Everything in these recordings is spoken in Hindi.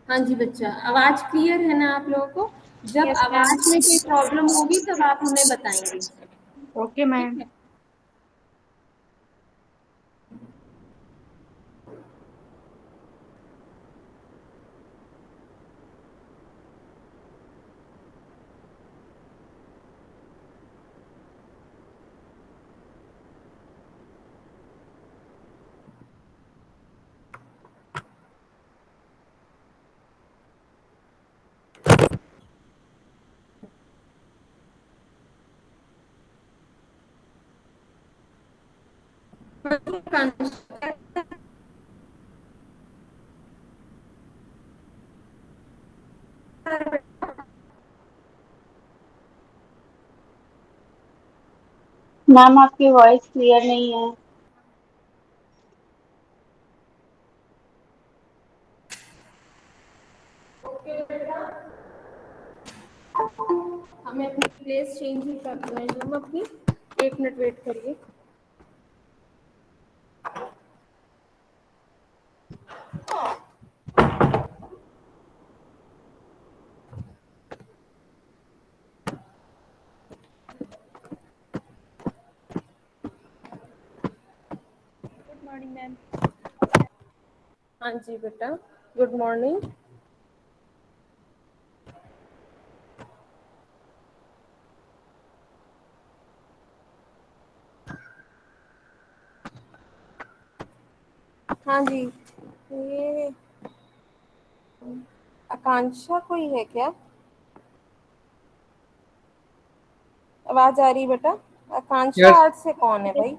हाँ जी बच्चा, आवाज क्लियर है ना आप लोगों को? जब यस मैम। आवाज में कोई प्रॉब्लम होगी तब आप हमें बताएंगे। ओके ठीक मैम। है। मैम आपकी वॉइस क्लियर नहीं है। हमें अपनी प्लेस चेंज ही करना है हम अपनी। 1 मिनट वेट करिए। Good morning ma'am. हाँ जी बेटा, गुड मॉर्निंग। हाँ जी, ये आकांक्षा कोई है क्या? आवाज आ रही है बेटा? आकांक्षा यस आर्ट से कौन है भाई?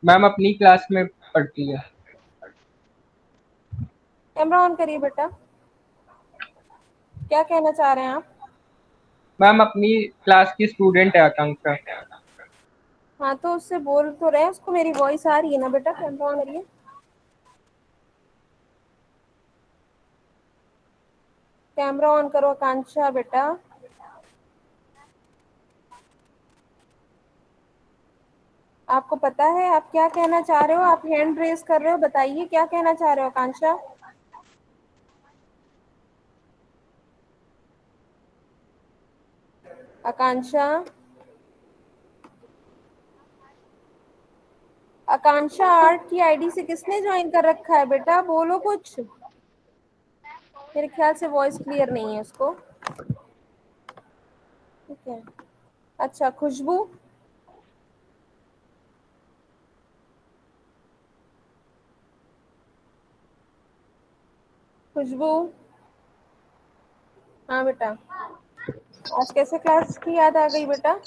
मैम, अपनी क्लास में पढ़ती है। कैमरा ऑन करिए बेटा। क्या कहना चाह रहे हैं आप? मैम, अपनी क्लास की स्टूडेंट है आकांक्षा। हाँ तो उससे बोल तो रहे हैं, उसको मेरी वॉइस आ रही है ना बेटा? कैमरा ऑन करिए। कैमरा ऑन करो आकांक्षा बेटा। आपको पता है आप क्या कहना चाह रहे हो? आप हैंड रेज कर रहे हो, बताइए क्या कहना चाह रहे हो आकांक्षा? आकांक्षा, आकांक्षा आर्ट की आईडी से किसने ज्वाइन कर रखा है बेटा? बोलो कुछ। मेरे ख्याल से वॉइस क्लियर नहीं है उसको। ठीक है। अच्छा, खुशबू। खुशबू। हाँ बेटा, आज कैसे क्लास की याद आ गई बेटा?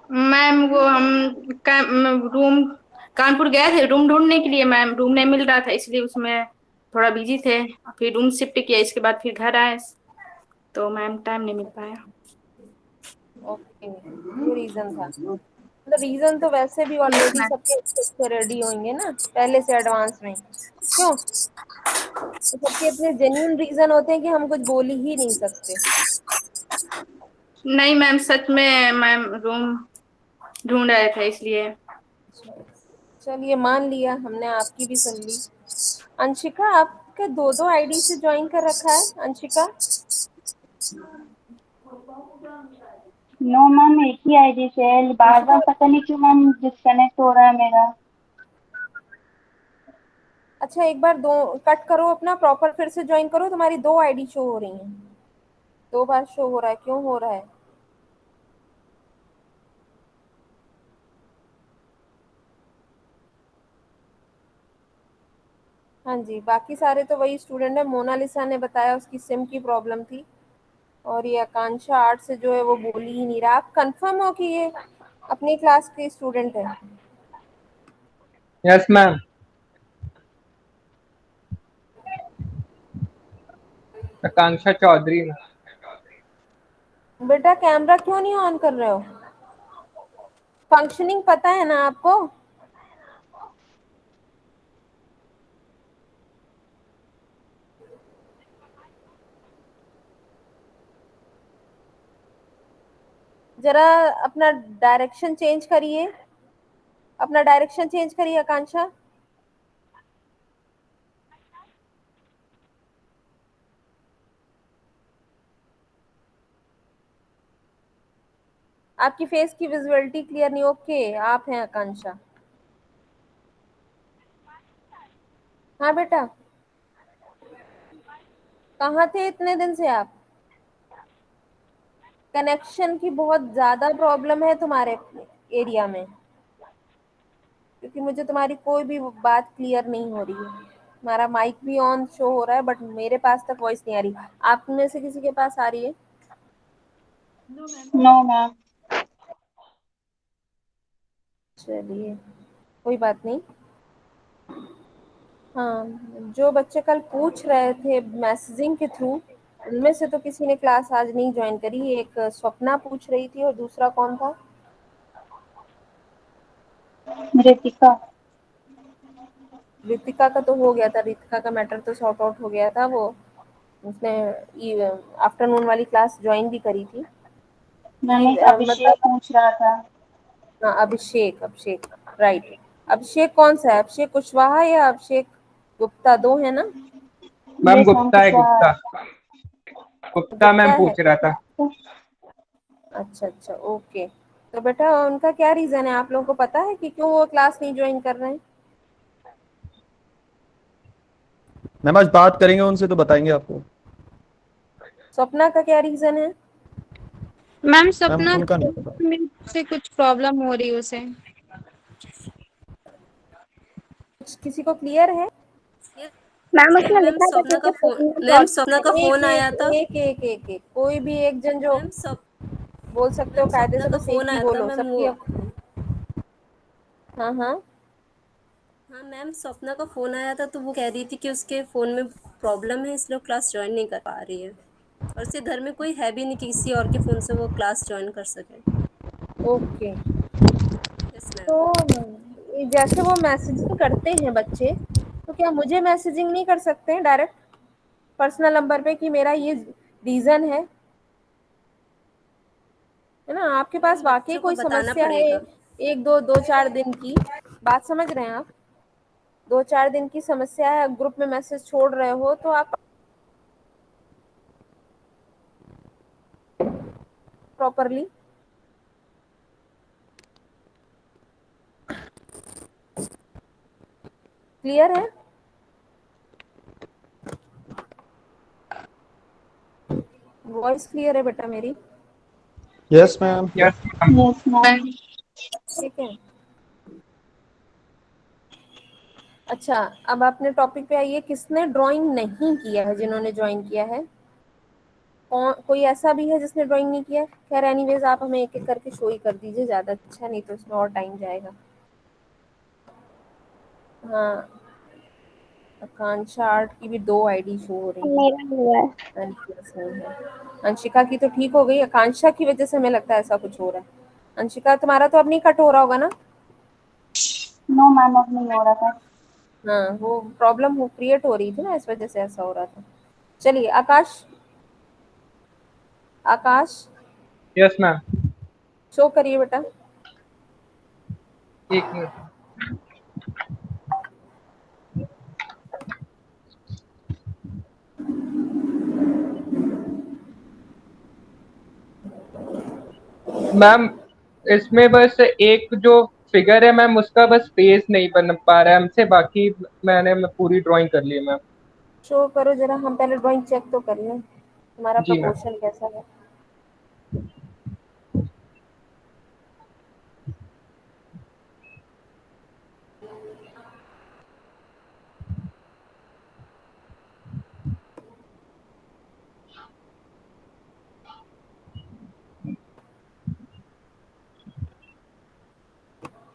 मैम वो हम रूम कानपुर गए थे रूम ढूंढने के लिए मैम, रूम नहीं मिल रहा था इसलिए उसमें थोड़ा बिजी थे। फिर रूम शिफ्ट किया, इसके बाद फिर घर आए तो मैम टाइम नहीं मिल पाया। ओके, ये रीजन था। मतलब रीजन तो वैसे भी यस ऑलरेडी मैम। सबके अच्छे अच्छे रेडी होंगे ना पहले से एडवांस में, क्यों? तो सबके अपने जेन्युइन रीजन होते हैं कि हम कुछ बोल ही नहीं सकते। नहीं मैम, सच में मैम रूम ढूंढ रहे थे इसलिए। चलिए, मान लिया हमने, आपकी भी सुन ली। अंशिका, आपके दो दो आईडी से ज्वाइन कर रखा है अंशिका? नो मैम, एक ही आईडी से है। बार अंशिका, बार पता नहीं क्यों मैम डिस्कनेक्ट हो रहा है मेरा। अच्छा एक बार दो कट करो अपना, प्रॉपर फिर से ज्वाइन करो। तुम्हारी दो आईडी शो हो रही हैं, 2 बार शो हो रहा है, क्यों हो रहा है? हाँ जी, बाकी सारे तो वही स्टूडेंट है। मोनालिसा ने बताया उसकी सिम की प्रॉब्लम थी। और ये आकांक्षा आर्ट से जो है वो बोल ही नहीं रहा। आप कंफर्म हो कि ये अपनी क्लास के स्टूडेंट है? Yes ma'am. आकांक्षा चौधरी। बेटा कैमरा क्यों नहीं ऑन कर रहे हो? फंक्शनिंग पता है ना आपको? जरा अपना डायरेक्शन चेंज करिए, अपना डायरेक्शन चेंज करिए आकांक्षा। आपकी फेस की विजुअलिटी क्लियर नहीं। ओके, आप हैं आकांक्षा? हाँ बेटा, कहाँ थे इतने दिन से आप? कनेक्शन की बहुत ज्यादा प्रॉब्लम है तुम्हारे एरिया में, क्योंकि मुझे तुम्हारी कोई भी बात क्लियर नहीं हो रही है। तुम्हारा माइक भी ऑन शो हो रहा है, बट मेरे पास तक वॉइस नहीं आ रही। आप में से किसी के पास आ रही है? No ma'am. चलिए, कोई बात नहीं। हाँ, जो बच्चे कल पूछ रहे थे मैसेजिंग के थ्रू, उनमें से तो किसी ने क्लास आज नहीं ज्वाइन करी। एक स्वप्ना पूछ रही थी, और दूसरा कौन था? रितिका। रितिका का तो हो गया था, रितिका का मैटर तो सॉर्ट आउट हो गया था। वो उसने आफ्टरनून वाली क्लास ज्वाइन भी करी थी। मैम एक अभिषेक मतलब पूछ रहा था। हाँ, अभिषेक, अभिषेक, राइट। अभिषेक कौन सा है? अभिषेक कुशवाहा या अभिषेक गुप्ता? दो है ना? मैम यस मैम गुप्ता है, कुशवाहा। गुप्ता। गुप्ता गुप्ता मैम है। पूछ रहा था। अच्छा अच्छा, ओके। तो बेटा, उनका क्या रीजन है? आप लोगों को पता है कि क्यों वो क्लास नहीं ज्वाइन कर रहे हैं? मैम आज बात करेंगे उनसे तो बताएंगे आपको। स्वप्ना का क्या रीजन है? मैम मैम सपना उनका नहीं पता। में से कुछ प्रॉब्लम हो रही है उसे। किसी को क्लियर है? मैम उसने मैम लिखा था कि स्वप्ना का उसे फोन फोन में मैम प्रॉब्लम स्वप्ना है। का एक फोन आया एक था। एक एक एक एक कोई भी एक जन जो मैम स्वप बोल सकते हो मैम कायदे स्वप्ना से, का बस एक फोन ही आया था बोलो मैम वो। सबकी हाँ हाँ। हाँ मैम स्वप्ना का फोन आया था, तो वो कह रही थी कि उसके फोन में प्रॉब्लम है, इसलिए वो क्लास ज्वाइन नहीं कर पा रही है। और उसके घर में कोई है भी नहीं कि किसी और के फोन से वो क्लास ज्वाइन कर सके। ओके। Yes ma'am. तो जैसे वो मैसेजिंग करते हैं बच्चे, तो क्या मुझे मैसेजिंग नहीं कर सकते हैं डायरेक्ट पर्सनल नंबर पे कि मेरा ये रीजन है ना? आपके पास मैम वाकई बच्चों को कोई बताना समस्या है, पड़ेगा। एक दो दो चार दिन की बात समझ रहे हैं आप? दो चार दिन की समस्या है, ग्रुप में मैसेज छोड़ रहे हो, तो आप प्रॉपरली क्लियर है? वॉइस क्लियर है बेटा मेरी? Yes ma'am. Yes ma'am. Yes ma'am. ठीक है। अच्छा, अब अपने टॉपिक पे आइए। किसने ड्राइंग नहीं किया है जिन्होंने ज्वाइन किया है? कौन, कोई ऐसा भी है जिसने ड्राइंग नहीं किया है? खैर एनीवेज, आप हमें एक एक करके शो ही कर दीजिए, ज़्यादा अच्छा, नहीं तो इसमें और टाइम जाएगा। हाँ, आकांक्षा आर्ट की भी दो आईडी शो हो रही मेरा हुआ है। है। अंशिका की तो ठीक हो गई, आकांक्षा की वजह से हमें लगता है ऐसा कुछ हो रहा है। अंशिका, तुम्हारा तो अब नहीं कट हो रहा होगा ना? नो मैम अब नहीं हो रहा था। हाँ, वो प्रॉब्लम हो क्रिएट हो रही थी ना, इस वजह से ऐसा हो रहा था। चलिए, आकाश, आकाश यस मैम। शो करिए बेटा। एक मिनट। मैम इसमें बस एक जो फिगर है मैम, उसका बस फेस नहीं बन पा रहा है हमसे, बाकी मैंने पूरी ड्राइंग कर ली है मैम। शो करो जरा, हम पहले ड्राइंग चेक तो कर लें तुम्हारा जी मैम। प्रपोर्शन कैसा है।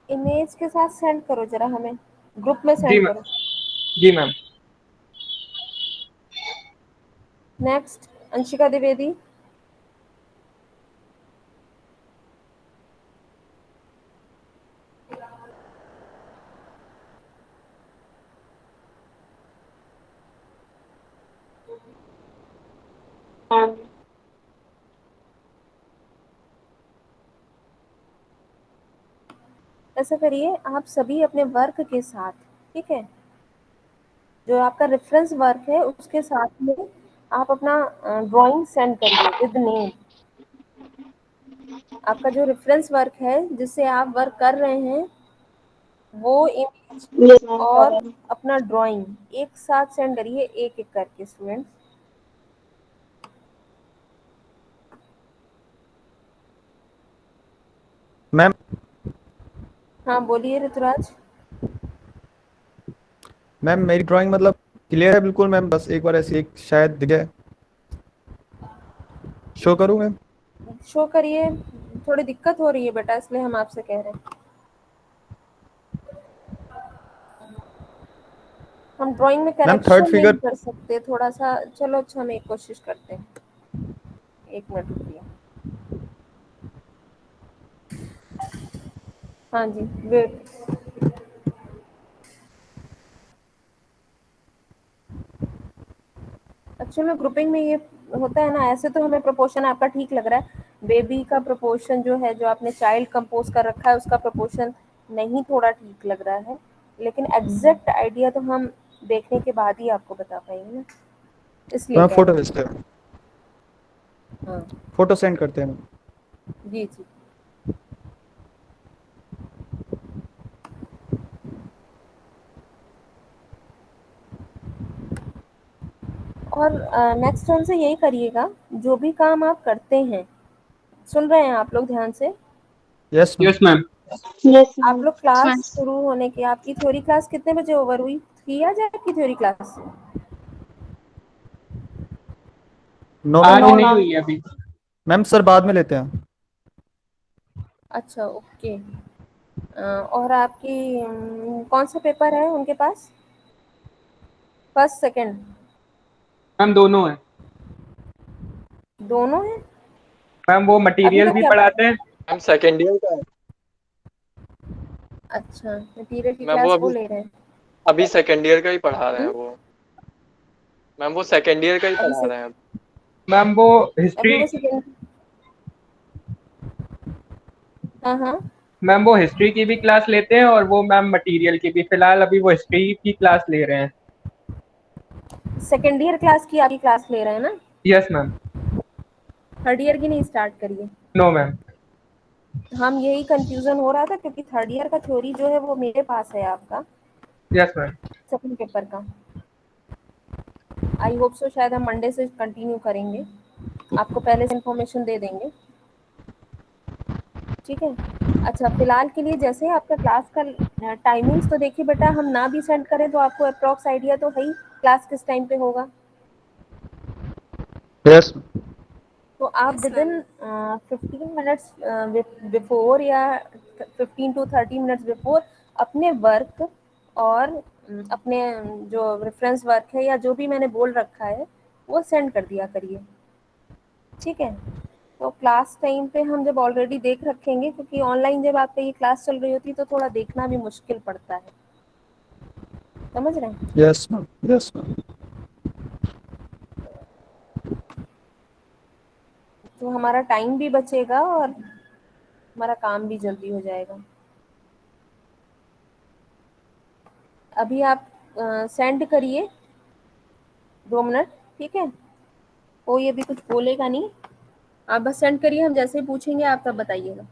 इमेज के साथ सेंड करो जरा हमें, ग्रुप में जी सेंड मैम। करो। जी ma'am. Next, Anshika Dwivedi. Ma'am ऐसा करिए, आप सभी अपने वर्क के साथ, ठीक है, जो आपका रेफरेंस वर्क है उसके साथ में आप अपना ड्राइंग सेंड करिए विद नेम। आपका जो रेफरेंस वर्क है जिससे आप वर्क कर रहे हैं वो इमेज यस मैम कर और रहे हैं। अपना ड्राइंग एक साथ सेंड करिए, एक एक करके स्टूडेंट्स। मैम हाँ बोलिए ऋतुराज। मैम मेरी ड्राइंग मतलब क्लियर है बिल्कुल मैम, बस एक बार ऐसी एक शायद दिख जाए। शो करूँ मैम? शो करिए, थोड़ी दिक्कत हो रही है बेटा इसलिए हम आपसे कह रहे हैं। हम ड्राइंग में मैम थर्ड करेक्शन नहीं फिगर। कर सकते थोड़ा सा, चलो अच्छा हम एक कोशिश करते हैं, एक मिनट रुकिए। हाँ जी वेट। एक्चुअली में ग्रुपिंग में ये होता है ना, ऐसे तो हमें प्रोपोर्शन आपका ठीक लग रहा है, बेबी का प्रोपोर्शन जो है, जो आपने चाइल्ड कंपोज कर रखा है उसका प्रोपोर्शन नहीं थोड़ा ठीक लग रहा है, लेकिन एग्जैक्ट आइडिया तो हम देखने के बाद ही आपको बता पाएंगे ना, इसलिए मैम कह फोटो रहे भेजते हैं। हैं, हाँ फोटो सेंड करते हैं मैम। जी जी। और नेक्स्ट टाइम से यही करिएगा, जो भी काम आप करते हैं, सुन रहे हैं आप लोग ध्यान से, yes ma'am. Yes ma'am. Yes आप मैम। लोग क्लास शुरू होने के, आपकी थ्योरी क्लास कितने बजे ओवर हुई थी आज आपकी थ्योरी क्लास? 9 आज बजे। नो नहीं मैम। हुई अभी। मैम सर बाद में लेते हैं। अच्छा ओके। और आपकी कौन सा पेपर है उनके पास, फर्स्ट सेकंड? मैम दोनों है। दोनों है? मैम वो अभी मटेरियल तक भी क्या पढ़ाते हैं। मैम सेकेंड ईयर का है। अच्छा मटीरियल की मैम वो क्लास वो अभी ले रहे हैं। अभी सेकेंड ईयर का ही पढ़ा रहे हैं हम्म? वो। मैम वो सेकेंड ईयर का ही अभी पढ़ा से, रहे हैं। मैम वो अभी हिस्ट्री। वो सेकंड। हाँ हाँ। मैम वो हिस्ट्री की भी क्लास लेते हैं और वो मैम मटेरियल की भी, फिलहाल अभी वो हिस्ट्री की क्लास ले रहे हैं। सेकेंड ईयर क्लास की आपकी क्लास ले रहे हैं ना? Yes ma'am. थर्ड ईयर की नहीं स्टार्ट करिए। No ma'am. हम यही कंफ्यूजन हो रहा था क्योंकि थर्ड ईयर का थ्योरी जो है वो मेरे पास है आपका, यस मैम। सेकंड पेपर का। आई होप सो शायद हम मंडे से कंटिन्यू करेंगे, आपको पहले से इन्फॉर्मेशन दे देंगे, ठीक है। अच्छा फिलहाल के लिए जैसे आपका क्लास का टाइमिंग्स तो देखिए बेटा, हम ना भी सेंड करें तो आपको अप्रॉक्स आइडिया तो है ही क्लास किस टाइम पे होगा, यस। तो आप yes with ma'am. In 15 minutes before या 15 to 30 मिनट्स बिफोर अपने वर्क और अपने जो रेफरेंस वर्क है या जो भी मैंने बोल रखा है वो सेंड कर दिया करिए, ठीक है। तो क्लास टाइम पे हम जब ऑलरेडी देख रखेंगे, क्योंकि ऑनलाइन जब आपका ये क्लास चल रही होती है तो थोड़ा देखना भी मुश्किल पड़ता है, समझ रहे हैं? Yes ma'am. Yes ma'am. तो हमारा टाइम भी बचेगा और हमारा काम भी जल्दी हो जाएगा। अभी आप सेंड करिए, 2 मिनट, ठीक है। कोई अभी कुछ बोलेगा नहीं, आप बस सेंड करिए, हम जैसे ही पूछेंगे आप तब बताइएगा।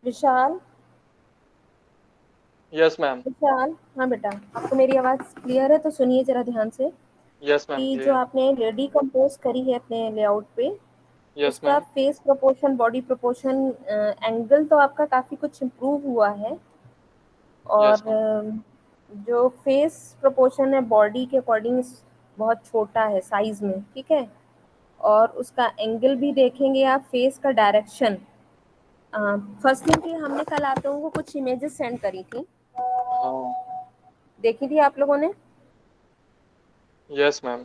विशाल, यस मैम। विशाल, हाँ बेटा, आपको मेरी आवाज़ क्लियर है? तो सुनिए ज़रा ध्यान से यस मैम कि जो क्लियर। आपने रेडी कंपोज करी है अपने लेआउट पे, यस उसका ma'am. Face proportion, body proportion, angle तो आपका काफ़ी कुछ इम्प्रूव हुआ है। और यस मैम। जो फेस प्रोपोर्शन है बॉडी के अकॉर्डिंग बहुत छोटा है साइज़ में, ठीक है? और उसका एंगल भी देखेंगे आप, फेस का डायरेक्शन। फर्स्ट थिंग कि हमने कल आप लोगों को कुछ इमेजेस सेंड करी थी, हाँ। देखी थी आप लोगों ने? Yes ma'am.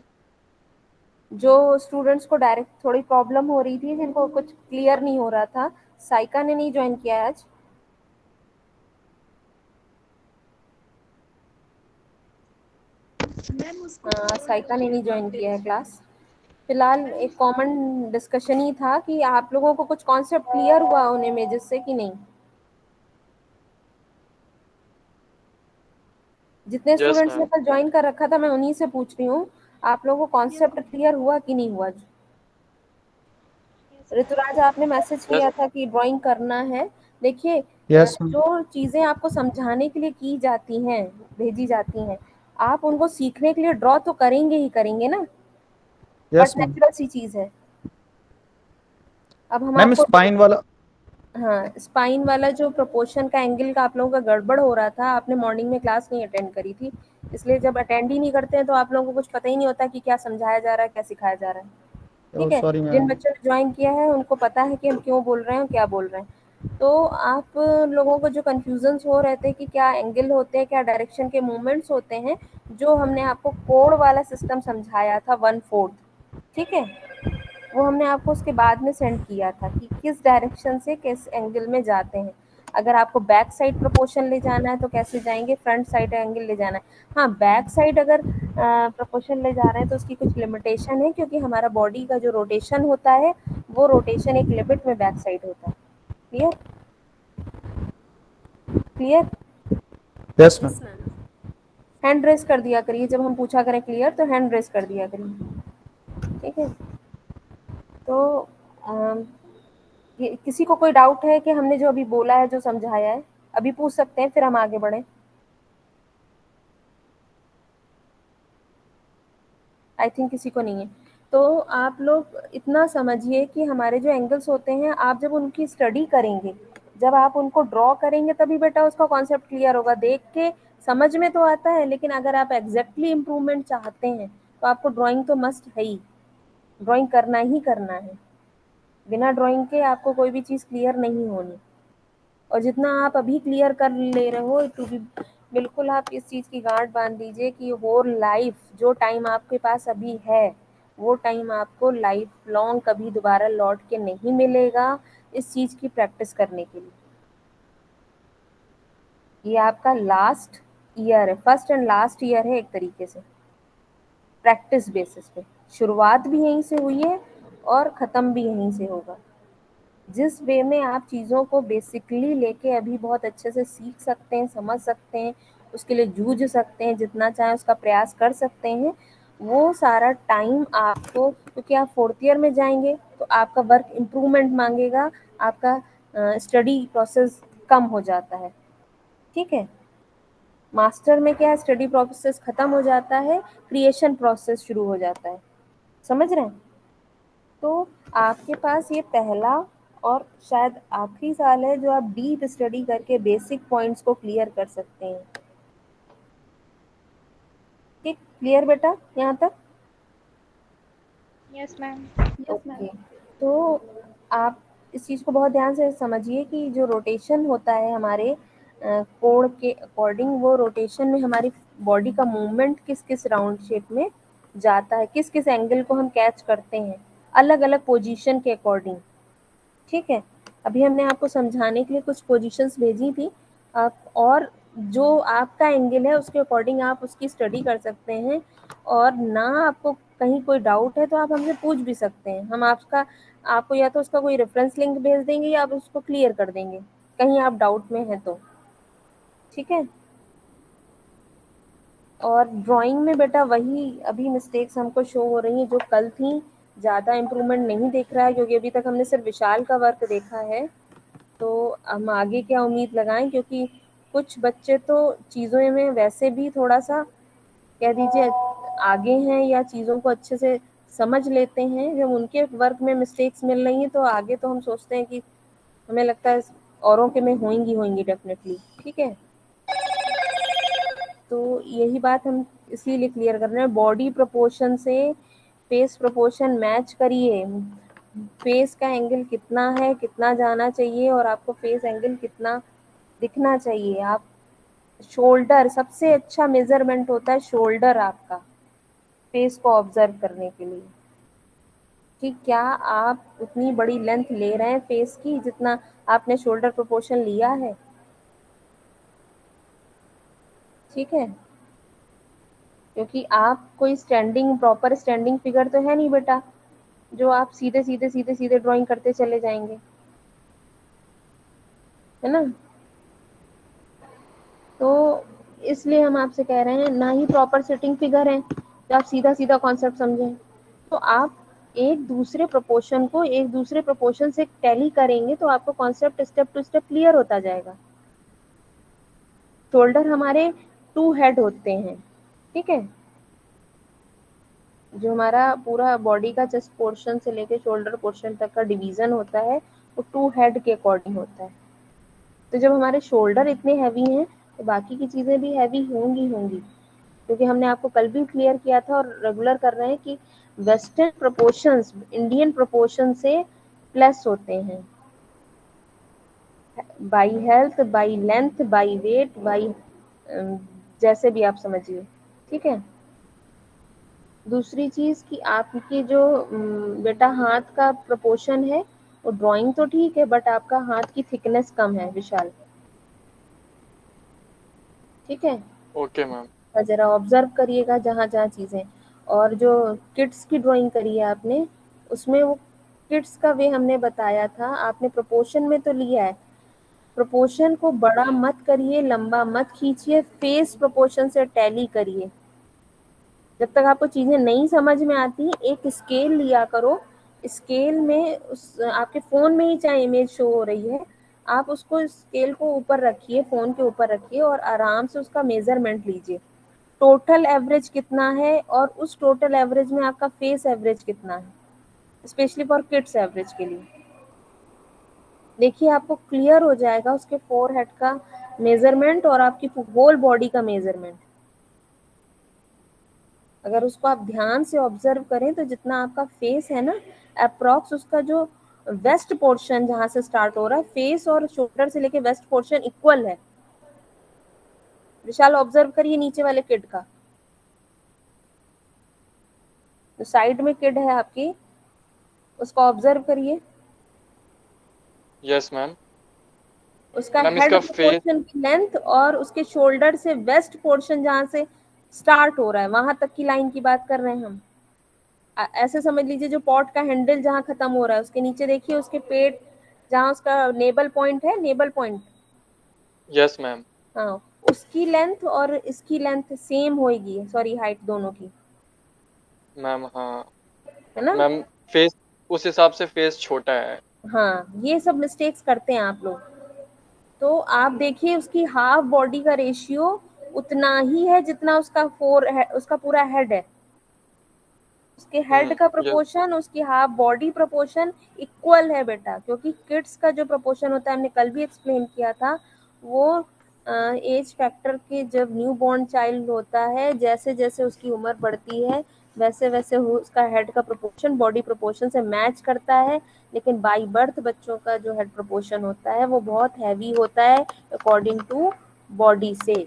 जो स्टूडेंट्स को डायरेक्ट थोड़ी प्रॉब्लम हो रही थी, जिनको कुछ क्लियर नहीं हो रहा था। साइका ने नहीं ज्वाइन किया है आज? साइका ने नहीं ज्वाइन किया है क्लास। फिलहाल एक कॉमन डिस्कशन ही था कि आप लोगों को कुछ कॉन्सेप्ट क्लियर हुआ उन इमेजेस से कि नहीं? जितने यस स्टूडेंट्स ने मैम। कल ज्वाइन कर रखा था मैं उन्हीं से पूछ रही हूँ, आप लोगों को कॉन्सेप्ट क्लियर हुआ कि नहीं हुआ? ऋतुराज, आपने मैसेज यस। किया था कि ड्राइंग करना है। देखिए, यस मैम। जो चीज़ें आपको समझाने के लिए की जाती हैं, भेजी जाती हैं, आप उनको सीखने के लिए ड्रॉ तो करेंगे ही करेंगे ना, बट यस मैम। नेचुरल सी चीज़ है। अब हम मैम आपको, स्पाइन वाला। हाँ, स्पाइन वाला जो प्रोपोर्शन का एंगल का आप लोगों का गड़बड़ हो रहा था, आपने मॉर्निंग में क्लास नहीं अटेंड करी थी, इसलिए जब अटेंड ही नहीं करते हैं तो आप लोगों को कुछ पता ही नहीं होता कि क्या समझाया जा रहा है, क्या सिखाया जा रहा है। ओ ठीक है? सॉरी जिन मैम। बच्चों ने ज्वाइन किया है उनको पता है कि हम क्यों बोल रहे हैं, क्या बोल रहे हैं। तो आप लोगों को जो कन्फ्यूजन्स हो रहे थे कि क्या एंगल होते हैं, क्या डायरेक्शन के मूवमेंट्स होते हैं, जो हमने आपको कोड वाला सिस्टम समझाया था 1/4, ठीक है, वो हमने आपको उसके बाद में सेंड किया था कि किस डायरेक्शन से किस एंगल में जाते हैं। अगर आपको बैक साइड प्रोपोर्शन ले जाना है तो कैसे जाएंगे, फ्रंट साइड एंगल ले जाना है। हाँ, बैक साइड अगर प्रोपोर्शन ले जा रहे हैं तो उसकी कुछ लिमिटेशन है, क्योंकि हमारा बॉडी का जो रोटेशन होता है वो रोटेशन एक लिमिट में बैक साइड होता है। Clear? Clear? Yes ma'am. Yes ma'am. Hand raise कर दिया करिए, जब हम पूछा करें क्लियर तो हैंड रेस कर दिया करिए, ठीक है? तो किसी को कोई डाउट है कि हमने जो अभी बोला है, जो समझाया है? अभी पूछ सकते हैं, फिर हम आगे बढ़ें। आई थिंक किसी को नहीं है। तो आप लोग इतना समझिए कि हमारे जो एंगल्स होते हैं, आप जब उनकी स्टडी करेंगे, जब आप उनको ड्रॉ करेंगे, तभी बेटा उसका कॉन्सेप्ट क्लियर होगा। देख के समझ में तो आता है, लेकिन अगर आप एग्जैक्टली इम्प्रूवमेंट चाहते हैं तो आपको ड्राइंग तो मस्ट है ही, ड्राइंग करना ही करना है। बिना ड्राइंग के आपको कोई भी चीज़ क्लियर नहीं होनी। और जितना आप अभी क्लियर कर ले रहे हो, टू बी, बिल्कुल आप इस चीज़ की गांठ बांध लीजिए कि होल लाइफ जो टाइम आपके पास अभी है, वो टाइम आपको लाइफ लॉन्ग कभी दोबारा लौट के नहीं मिलेगा इस चीज़ की प्रैक्टिस करने के लिए। ये आपका लास्ट ईयर है, फर्स्ट एंड लास्ट ईयर है एक तरीके से, प्रैक्टिस बेसिस पे। शुरुआत भी यहीं से हुई है और ख़त्म भी यहीं से होगा। जिस वे में आप चीज़ों को बेसिकली लेके अभी बहुत अच्छे से सीख सकते हैं, समझ सकते हैं, उसके लिए जूझ सकते हैं, जितना चाहे उसका प्रयास कर सकते हैं, वो सारा टाइम आपको, क्योंकि आप 4th ईयर में जाएंगे तो आपका वर्क इम्प्रूवमेंट मांगेगा, आपका स्टडी प्रोसेस कम हो जाता है, ठीक है? मास्टर में क्या है, स्टडी प्रोसेस ख़त्म हो जाता है, क्रिएशन प्रोसेस शुरू हो जाता है। समझ रहे हैं? तो आपके पास ये पहला और शायद आखिरी साल है जो आप डीप स्टडी करके बेसिक पॉइंट्स को क्लियर कर सकते हैं। ठीक, क्लियर बेटा यहाँ तक? Yes ma'am. ओके। तो आप इस चीज़ को बहुत ध्यान से समझिए कि जो रोटेशन होता है हमारे कोण के अकॉर्डिंग, वो रोटेशन में हमारी बॉडी का मूवमेंट किस किस राउंड शेप में जाता है, किस किस एंगल को हम कैच करते हैं, अलग अलग पोजीशन के अकॉर्डिंग, ठीक है? अभी हमने आपको समझाने के लिए कुछ पोजीशंस भेजी थी, आप और जो आपका एंगल है उसके अकॉर्डिंग आप उसकी स्टडी कर सकते हैं। और ना आपको कहीं कोई डाउट है तो आप हमसे पूछ भी सकते हैं, हम आपको या तो उसका कोई रेफरेंस लिंक भेज देंगे या आप उसको क्लियर कर देंगे, कहीं आप डाउट में हैं तो, ठीक है? और ड्राइंग में बेटा वही अभी मिस्टेक्स हमको शो हो रही हैं जो कल थी, ज़्यादा इम्प्रूवमेंट नहीं दिख रहा है, क्योंकि अभी तक हमने सिर्फ विशाल का वर्क देखा है। तो हम आगे क्या उम्मीद लगाएं, क्योंकि कुछ बच्चे तो चीज़ों में वैसे भी थोड़ा सा कह दीजिए आगे हैं या चीज़ों को अच्छे से समझ लेते हैं। जब उनके वर्क में मिस्टेक्स मिल रही हैं तो आगे तो हम सोचते हैं कि हमें लगता है औरों के में होंगी डेफिनेटली। ठीक है, तो यही बात हम इसीलिए क्लियर कर रहे हैं। बॉडी प्रोपोर्शन से फेस प्रोपोर्शन मैच करिए। फेस का एंगल कितना है, कितना जाना चाहिए, और आपको फेस एंगल कितना दिखना चाहिए। आप शोल्डर, सबसे अच्छा मेजरमेंट होता है शोल्डर आपका फेस को ऑब्जर्व करने के लिए कि क्या आप उतनी बड़ी लेंथ ले रहे हैं फेस की जितना आपने शोल्डर प्रोपोर्शन लिया है। ठीक है, क्योंकि आप कोई स्टैंडिंग प्रॉपर स्टैंडिंग फिगर तो है नहीं बेटा जो आप सीधे सीधे सीधे सीधे ड्राइंग करते चले जाएंगे, है ना। तो इसलिए हम आपसे कह रहे हैं, ना ही प्रॉपर सिटिंग फिगर है तो आप सीधा सीधा कॉन्सेप्ट समझें। तो आप एक दूसरे प्रोपोर्शन को एक दूसरे प्रोपोर्शन से टैली करेंगे तो आपको concept step to step clear होता जाएगा। शोल्डर हमारे 2 हेड होते हैं, ठीक है। जो हमारा पूरा बॉडी का चेस्ट पोर्शन से लेके शोल्डर पोर्शन तक का डिवीजन होता है वो 2 हेड के अकॉर्डिंग होता है। तो जब हमारे शोल्डर इतने हैवी हैं तो बाकी की चीज़ें भी हैवी होंगी, क्योंकि हमने आपको कल भी क्लियर किया था और रेगुलर कर रहे हैं कि वेस्टर्न प्रोपोर्शंस इंडियन प्रोपोर्शन से प्लस होते हैं, by health, by length, by wait, by जैसे भी आप समझिए। ठीक है, दूसरी चीज़ कि आपकी जो बेटा हाथ का प्रोपोर्शन है वो ड्राइंग तो ठीक है बट आपका हाथ की थिकनेस कम है विशाल। ठीक है, ओके मैम। ज़रा ऑब्जर्व करिएगा जहाँ जहाँ चीज़ें। और जो किड्स की ड्राइंग करी है आपने उसमें वो किड्स का वे हमने बताया था, आपने प्रोपोर्शन में तो लिया है, प्रोपोर्शन को बड़ा मत करिए, लंबा मत खींचिए, फेस प्रोपोर्शन से टैली करिए। जब तक आपको चीज़ें नहीं समझ में आती एक स्केल लिया करो, स्केल में उस आपके फ़ोन में ही चाहे इमेज शो हो रही है आप उसको स्केल को ऊपर रखिए, फ़ोन के ऊपर रखिए और आराम से उसका मेजरमेंट लीजिए, टोटल एवरेज कितना है और उस टोटल एवरेज में आपका फेस एवरेज कितना है, स्पेशली फॉर किड्स एवरेज के लिए। देखिए आपको क्लियर हो जाएगा उसके फोरहेड का मेजरमेंट और आपकी होल बॉडी का मेजरमेंट। अगर उसको आप ध्यान से ऑब्जर्व करें तो जितना आपका फेस है ना अप्रॉक्स उसका जो वेस्ट पोर्शन जहां से स्टार्ट हो रहा है फेस और शोल्डर से लेके वेस्ट पोर्शन इक्वल है। विशाल ऑब्जर्व करिए नीचे वाले किड का, तो साइड में किड है आपकी उसको ऑब्जर्व करिए। Yes ma'am. उसका मैम हेड इसका फेस, पोर्शन की लेंथ और उसके शोल्डर से वेस्ट पोर्शन जहां से स्टार्ट हो रहा है वहां तक की लाइन की बात कर रहे हैं हम। ऐसे समझ लीजिए जो पॉट का हैंडल जहां खत्म हो रहा है उसके नीचे देखिए उसके पेट जहां उसका नेबल पॉइंट है, नेबल पॉइंट। Yes ma'am. हाँ, उसकी लेंथ और इसकी लेंथ सेम होगी, सॉरी हाइट दोनों की, मैम हाँ है ना। मैम, फेस उस हिसाब से फेस छोटा है। हाँ, ये सब मिस्टेक्स करते हैं आप लोग। तो आप देखिए उसकी हाफ बॉडी का रेशियो उतना ही है जितना उसका उसका पूरा हेड है, उसके हेड का यस प्रोपोर्शन उसकी हाफ बॉडी प्रोपोर्शन इक्वल है बेटा, क्योंकि किड्स का जो प्रोपोर्शन होता है हमने कल भी एक्सप्लेन किया था वो एज फैक्टर के जब न्यू बॉर्न चाइल्ड होता है जैसे जैसे उसकी उम्र बढ़ती है वैसे वैसे उसका हेड का प्रोपोर्शन बॉडी प्रोपोर्शन से मैच करता है, लेकिन बाई बर्थ बच्चों का जो हेड प्रोपोर्शन होता है वो बहुत हैवी होता है अकॉर्डिंग टू बॉडी से।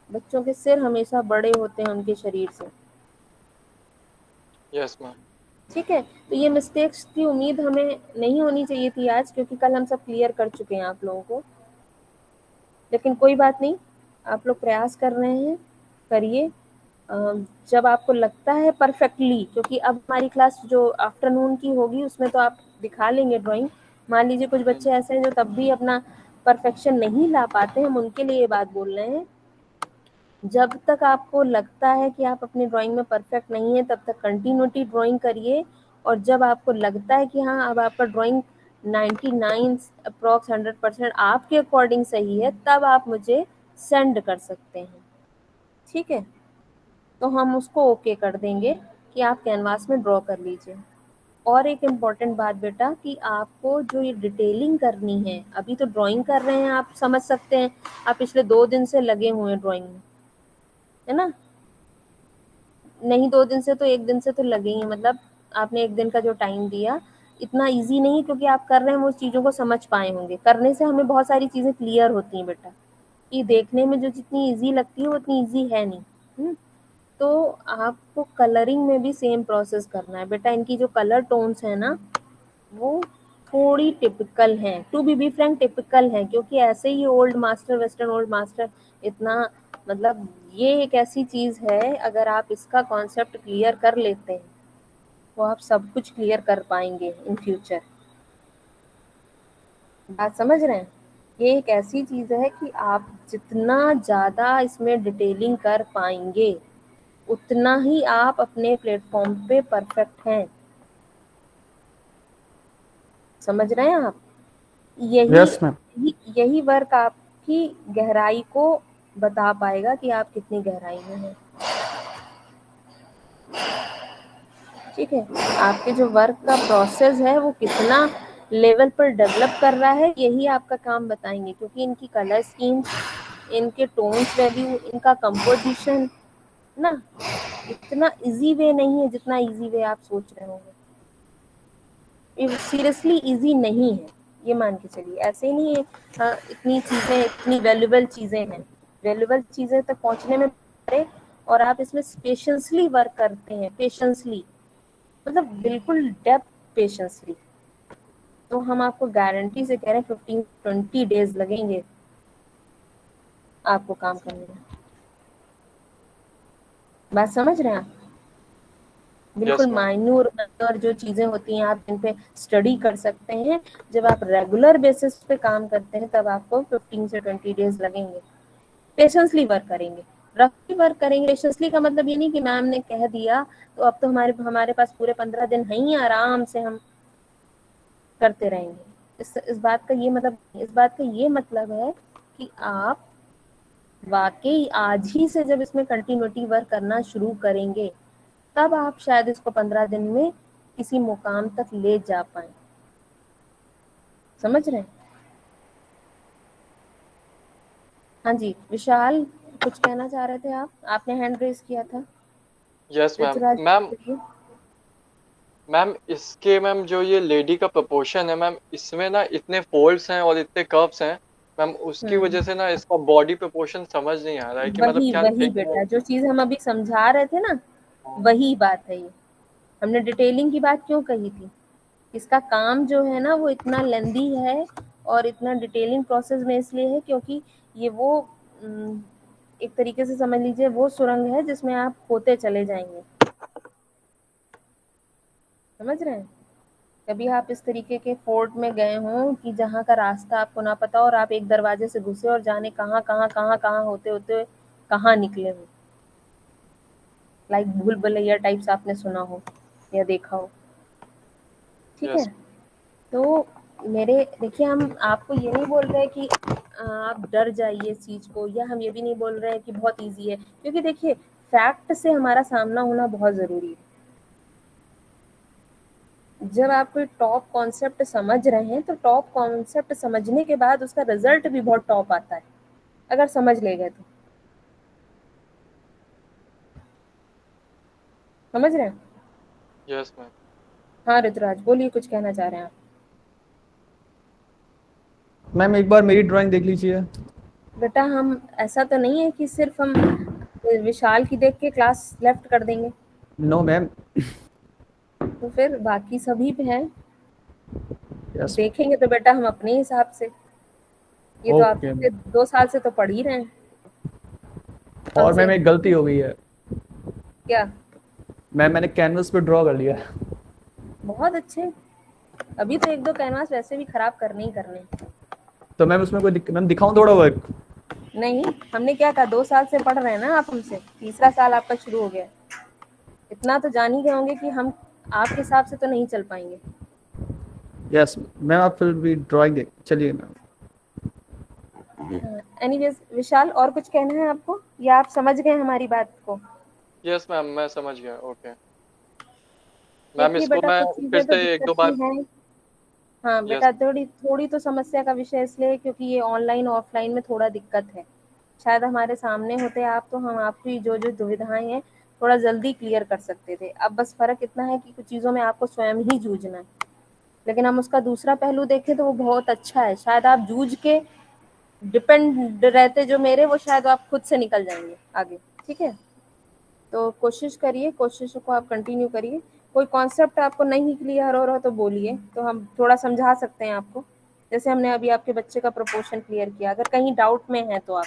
बच्चों के सिर हमेशा बड़े होते हैं उनके शरीर से। Yes ma'am. ठीक है, तो ये मिस्टेक्स की उम्मीद हमें नहीं होनी चाहिए थी आज, क्योंकि कल हम सब क्लियर कर चुके हैं आप लोगों को। लेकिन कोई बात नहीं, आप लोग प्रयास कर रहे हैं, करिए। जब आपको लगता है परफेक्टली, क्योंकि अब हमारी क्लास जो आफ्टरनून की होगी उसमें तो आप दिखा लेंगे ड्राइंग। मान लीजिए कुछ बच्चे ऐसे हैं जो तब भी अपना परफेक्शन नहीं ला पाते, हम उनके लिए ये बात बोल रहे हैं। जब तक आपको लगता है कि आप अपनी ड्राइंग में परफेक्ट नहीं है तब तक कंटिन्यूटी ड्राइंग करिए, और जब आपको लगता है कि हाँ अब आपका ड्राइंग 99 अप्रॉक्स 100% आपके अकॉर्डिंग सही है, तब आप मुझे सेंड कर सकते हैं। ठीक है, तो हम उसको ओके कर देंगे कि आप कैनवास में ड्रॉ कर लीजिए। और एक इम्पॉर्टेंट बात बेटा कि आपको जो ये डिटेलिंग करनी है, अभी तो ड्राइंग कर रहे हैं, आप समझ सकते हैं, आप पिछले 2 दिन से लगे हुए हैं ड्राइंग में, है ना? नहीं 2 दिन से तो 1 दिन से तो लगे ही हैं, मतलब आपने 1 दिन का जो टाइम दिया, इतना ईजी नहीं, क्योंकि आप कर रहे हैं वो चीज़ों को समझ पाए होंगे। करने से हमें बहुत सारी चीज़ें क्लियर होती हैं बेटा, कि देखने में जो जितनी ईजी लगती है वो उतनी ईजी है नहीं। तो आपको कलरिंग में भी सेम प्रोसेस करना है बेटा। इनकी जो कलर टोन्स है ना, वो थोड़ी टिपिकल हैं, टू बी फ्रैंक टिपिकल हैं, क्योंकि ऐसे ही old master, western old master इतना, मतलब ये एक ऐसी चीज़ है, अगर आप इसका कॉन्सेप्ट क्लियर कर लेते हैं तो आप सब कुछ क्लियर कर पाएंगे इन फ्यूचर। बात समझ रहे हैं? ये एक ऐसी चीज़ है कि आप जितना ज़्यादा इसमें डिटेलिंग कर पाएंगे उतना ही आप अपने प्लेटफॉर्म पे परफेक्ट हैं। समझ रहे हैं आप? Yes ma'am. यही वर्क आपकी गहराई को बता पाएगा कि आप कितनी गहराई में हैं। ठीक है, आपके जो वर्क का प्रोसेस है वो कितना लेवल पर डेवलप कर रहा है, यही आपका काम बताएंगे, क्योंकि इनकी कलर स्कीम, इनके टोन्स वैल्यू, इनका कंपोजिशन ना, इतना इजी वे नहीं है जितना इजी वे आप सोच रहे होंगे। ये सीरियसली इजी नहीं है, ये मान के चलिए। ऐसे ही नहीं है, हाँ, इतनी चीज़ें, इतनी वैल्यूबल चीज़ें हैं, वैल्यूबल चीज़ें तक पहुंचने में और आप इसमें पेशेंसली वर्क करते हैं, पेशेंसली, मतलब बिल्कुल डेप्थ पेशेंसली, तो हम आपको गारंटी से कह रहे हैं 15-20 डेज लगेंगे आपको काम करने में। बात समझ रहे हैं आप? बिल्कुल Yes, ma'am. माइन्यूर जो चीजें होती हैं आप इन पे स्टडी कर सकते हैं। जब आप रेगुलर बेसिस पे काम करते हैं तब आपको 15 से 20 डेज लगेंगे। पेशेंसली वर्क करेंगे, रफली वर्क करेंगे। पेशेंसली का मतलब ये नहीं कि मैम ने कह दिया तो अब तो हमारे पास पूरे 15 दिन है ही, आराम से हम करते रहेंगे। इस बात का ये मतलब है कि आप वाकई आज ही से जब इसमें कंटिन्यूटी वर्क करना शुरू करेंगे तब आप शायद इसको 15 दिन में किसी मुकाम तक ले जा पाए। समझ रहे हैं? हाँ जी विशाल, कुछ कहना चाह रहे थे आप? आपने हैंड रेज किया था। Yes ma'am. ऋतुराज, मैम इसके मैम जो ये लेडी का प्रपोर्शन है मैम, इसमें ना इतने फोल्ड्स हैं और इतने कर्व्स हैं मैम, उसकी वजह से ना इसका बॉडी प्रपोर्शन समझ नहीं आ रहा है कि मतलब क्या वही ठीक है। बेटा, जो चीज हम अभी समझा रहे थे ना, वही बात है ये। हमने डिटेलिंग की बात क्यों कही थी? इसका काम जो है ना वो इतना लेंदी है और इतना डिटेलिंग प्रोसेस में इसलिए है क्योंकि ये वो एक तरीके से समझ लीजिए वो सुरंग है जिसमें आप होते चले जाएंगे। समझ रहे हैं? कभी आप इस तरीके के फोर्ट में गए हों कि जहाँ का रास्ता आपको ना पता और आप एक दरवाजे से घुसे और जाने कहाँ होते होते कहाँ निकले हो। लाइक भूल भुलैया टाइप्स आपने सुना हो या देखा हो। ठीक है, तो मेरे देखिए, हम आपको ये नहीं बोल रहे कि आप डर जाइए इस चीज़ को, या हम ये भी नहीं बोल रहे हैं कि बहुत इजी है, क्योंकि देखिए फैक्ट से हमारा सामना होना बहुत ज़रूरी है। जब आप कोई टॉप कॉन्सेप्ट समझ रहे हैं तो टॉप कॉन्सेप्ट समझने के बाद उसका रिजल्ट भी बहुत टॉप आता है, अगर समझ ले गए तो। समझ रहे हैं? Yes ma'am. हाँ ऋतुराज बोलिए, कुछ कहना चाह रहे हैं आप? मैम एक बार मेरी ड्राइंग देख लीजिए। बेटा हम ऐसा तो नहीं है कि सिर्फ हम विशाल की देख के क्लास लेफ्ट कर देंगे। No ma'am. तो फिर बाकी सभी पे है, यस। देखेंगे तो बेटा हम अपने हिसाब से। ये तो आप ओके। 2 साल से तो पढ़ ही रहे हैं। और मैम एक गलती हो गई है। क्या? मैम मैंने कैनवस पे ड्रॉ कर लिया। बहुत अच्छे, अभी तो 1-2 कैनवास वैसे भी खराब करने ही करने। तो मैम उसमें कोई मैम दिखाऊं थोड़ा वर्क? नहीं, हमने क्या कहा, 2 साल से पढ़ रहे हैं ना आप हमसे, 3रा साल आपका शुरू हो गया। इतना तो जान ही गए होंगे कि हम आपके हिसाब से तो नहीं चल पाएंगे। यस मैम, आप फिर भी ड्राइंग देख चलिए मैम। एनीवेज विशाल, और कुछ कहना है आपको, या आप समझ गए हमारी बात को? यस मैम, मैं समझ गया। ओके मैम, देखिए इसको बेटा, मैं कुछ फिर चीजें तो से एक दिक्कत दो की बार। हैं। हाँ यस। बेटा, थोड़ी थोड़ी तो समस्या का विषय इसलिए है क्योंकि ये ऑनलाइन ऑफलाइन में थोड़ा दिक्कत है। शायद हमारे सामने होते आप तो हम आपकी जो जो दुविधाएं हैं थोड़ा जल्दी क्लियर कर सकते थे। अब बस फर्क इतना है कि कुछ चीज़ों में आपको स्वयं ही जूझना है, लेकिन हम उसका दूसरा पहलू देखें तो वो बहुत अच्छा है। शायद आप जूझ के डिपेंड रहते जो मेरे, वो शायद आप खुद से निकल जाएंगे आगे। ठीक है, तो कोशिश करिए, कोशिश को आप कंटिन्यू करिए। कोई कॉन्सेप्ट आपको नहीं क्लियर हो रहा तो बोलिए, तो हम थोड़ा समझा सकते हैं आपको, जैसे हमने अभी आपके बच्चे का प्रोपोर्शन क्लियर किया। अगर कहीं डाउट में है तो आप।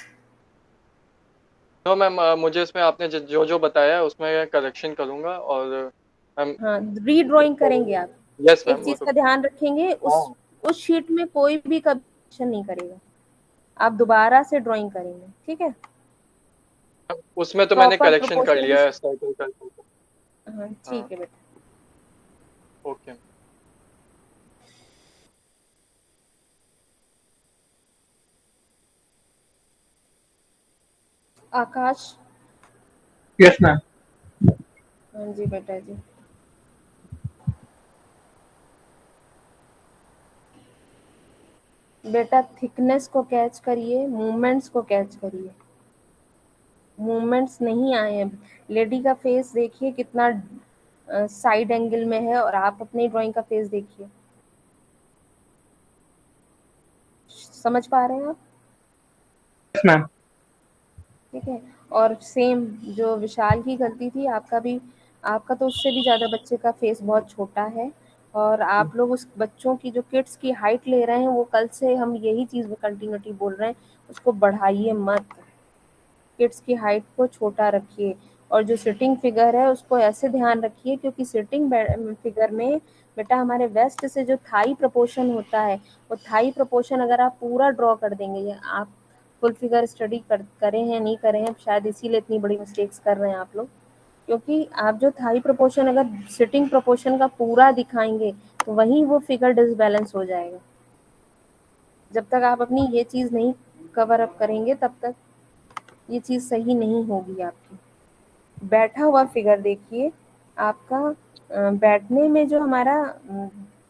तो मैम, मुझे इसमें आपने जो जो बताया है उसमें करेक्शन करूँगा। और मैम, हाँ, रीड्राइंग करेंगे आप। यस एक मैम, वो चीज तो। का ध्यान रखेंगे, हाँ, उस शीट में कोई भी करेक्शन नहीं करेगा, आप दोबारा से ड्राइंग करेंगे। ठीक है, उसमें तो मैंने प्रॉपर करेक्शन कर प्रोपोर्शन। लिया है सर्कल करके। हाँ हाँ। ठीक है बेटा। ओके। आकाश। Yes ma'am. हाँ जी बेटा जी। बेटा थिकनेस को कैच करिए, मूवमेंट्स को कैच करिए। मूवमेंट्स नहीं आए हैं। लेडी का फेस देखिए कितना साइड एंगल में है, और आप अपनी ड्राइंग का फेस देखिए। समझ पा रहे हैं आप? Yes ma'am. ठीक है, और सेम जो विशाल की गलती थी, आपका भी, आपका तो उससे भी ज़्यादा बच्चे का फेस बहुत छोटा है। और आप लोग उस बच्चों की जो किड्स की हाइट ले रहे हैं, वो कल से हम यही चीज़ में कंटिन्यूटी बोल रहे हैं, उसको बढ़ाइए मत। किड्स की हाइट को छोटा रखिए, और जो सिटिंग फिगर है उसको ऐसे ध्यान रखिए, क्योंकि सिटिंग फिगर में बेटा हमारे वेस्ट से जो थाई प्रपोर्शन होता है, वो थाई प्रपोर्शन अगर आप पूरा ड्रॉ कर देंगे, या आप फुल फिगर स्टडी करें हैं नहीं करें हैं, शायद इसीलिए इतनी बड़ी मिस्टेक्स कर रहे हैं आप लोग। क्योंकि आप जो थाई प्रपोर्शन अगर सिटिंग प्रपोर्शन का पूरा दिखाएंगे, तो वहीं वो फिगर डिसबैलेंस हो जाएगा। जब तक आप अपनी ये चीज़ नहीं कवर अप करेंगे, तब तक ये चीज़ सही नहीं होगी आपकी। बैठा हुआ फिगर देखिए आपका। बैठने में जो हमारा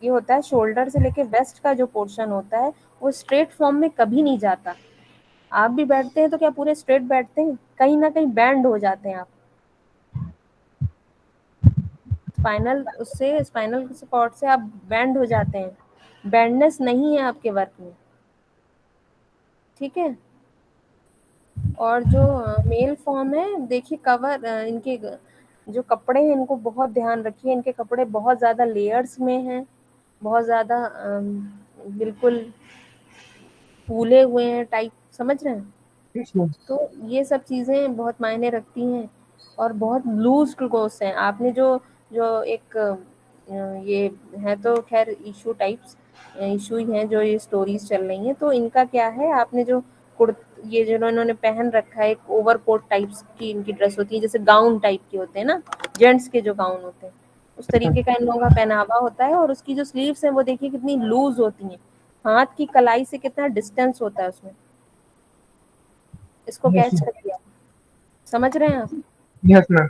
ये होता है, शोल्डर से लेके वेस्ट का जो पोर्शन होता है, वो स्ट्रेट फॉर्म में कभी नहीं जाता। आप भी बैठते हैं तो क्या पूरे स्ट्रेट बैठते हैं? कहीं ना कहीं बैंड हो जाते हैं आप। स्पाइनल सपोर्ट से आप बैंड हो जाते हैं। बैंडनेस नहीं है आपके वर्क में। ठीक है, और जो मेल फॉर्म है, देखिए कवर इनके जो कपड़े हैं, इनको बहुत ध्यान रखिए। इनके कपड़े बहुत ज़्यादा लेयर्स में हैं, बहुत ज़्यादा बिल्कुल फूले हुए हैं टाइप, समझ रहे हैं? Yes ma'am. तो ये सब चीज़ें बहुत मायने रखती हैं, और बहुत लूज ग्लूकोस हैं। आपने जो जो एक ये है तो खैर इशू टाइप्स, इशू ही हैं जो ये स्टोरीज चल रही हैं। तो इनका क्या है, आपने जो कुर्त ये जो इन्होंने पहन रखा है, एक ओवरकोट टाइप्स की इनकी ड्रेस होती है, जैसे गाउन टाइप के होते हैं ना, जेंट्स के जो गाउन होते हैं, उस तरीके का इन लोगों का पहनावा होता है। और उसकी जो स्लीव्स हैं वो देखिए कितनी लूज होती हैं, हाथ की कलाई से कितना डिस्टेंस होता है उसमें। इसको यस कैच मैम। करिए आप। समझ रहे हैं आप? Yes ma'am.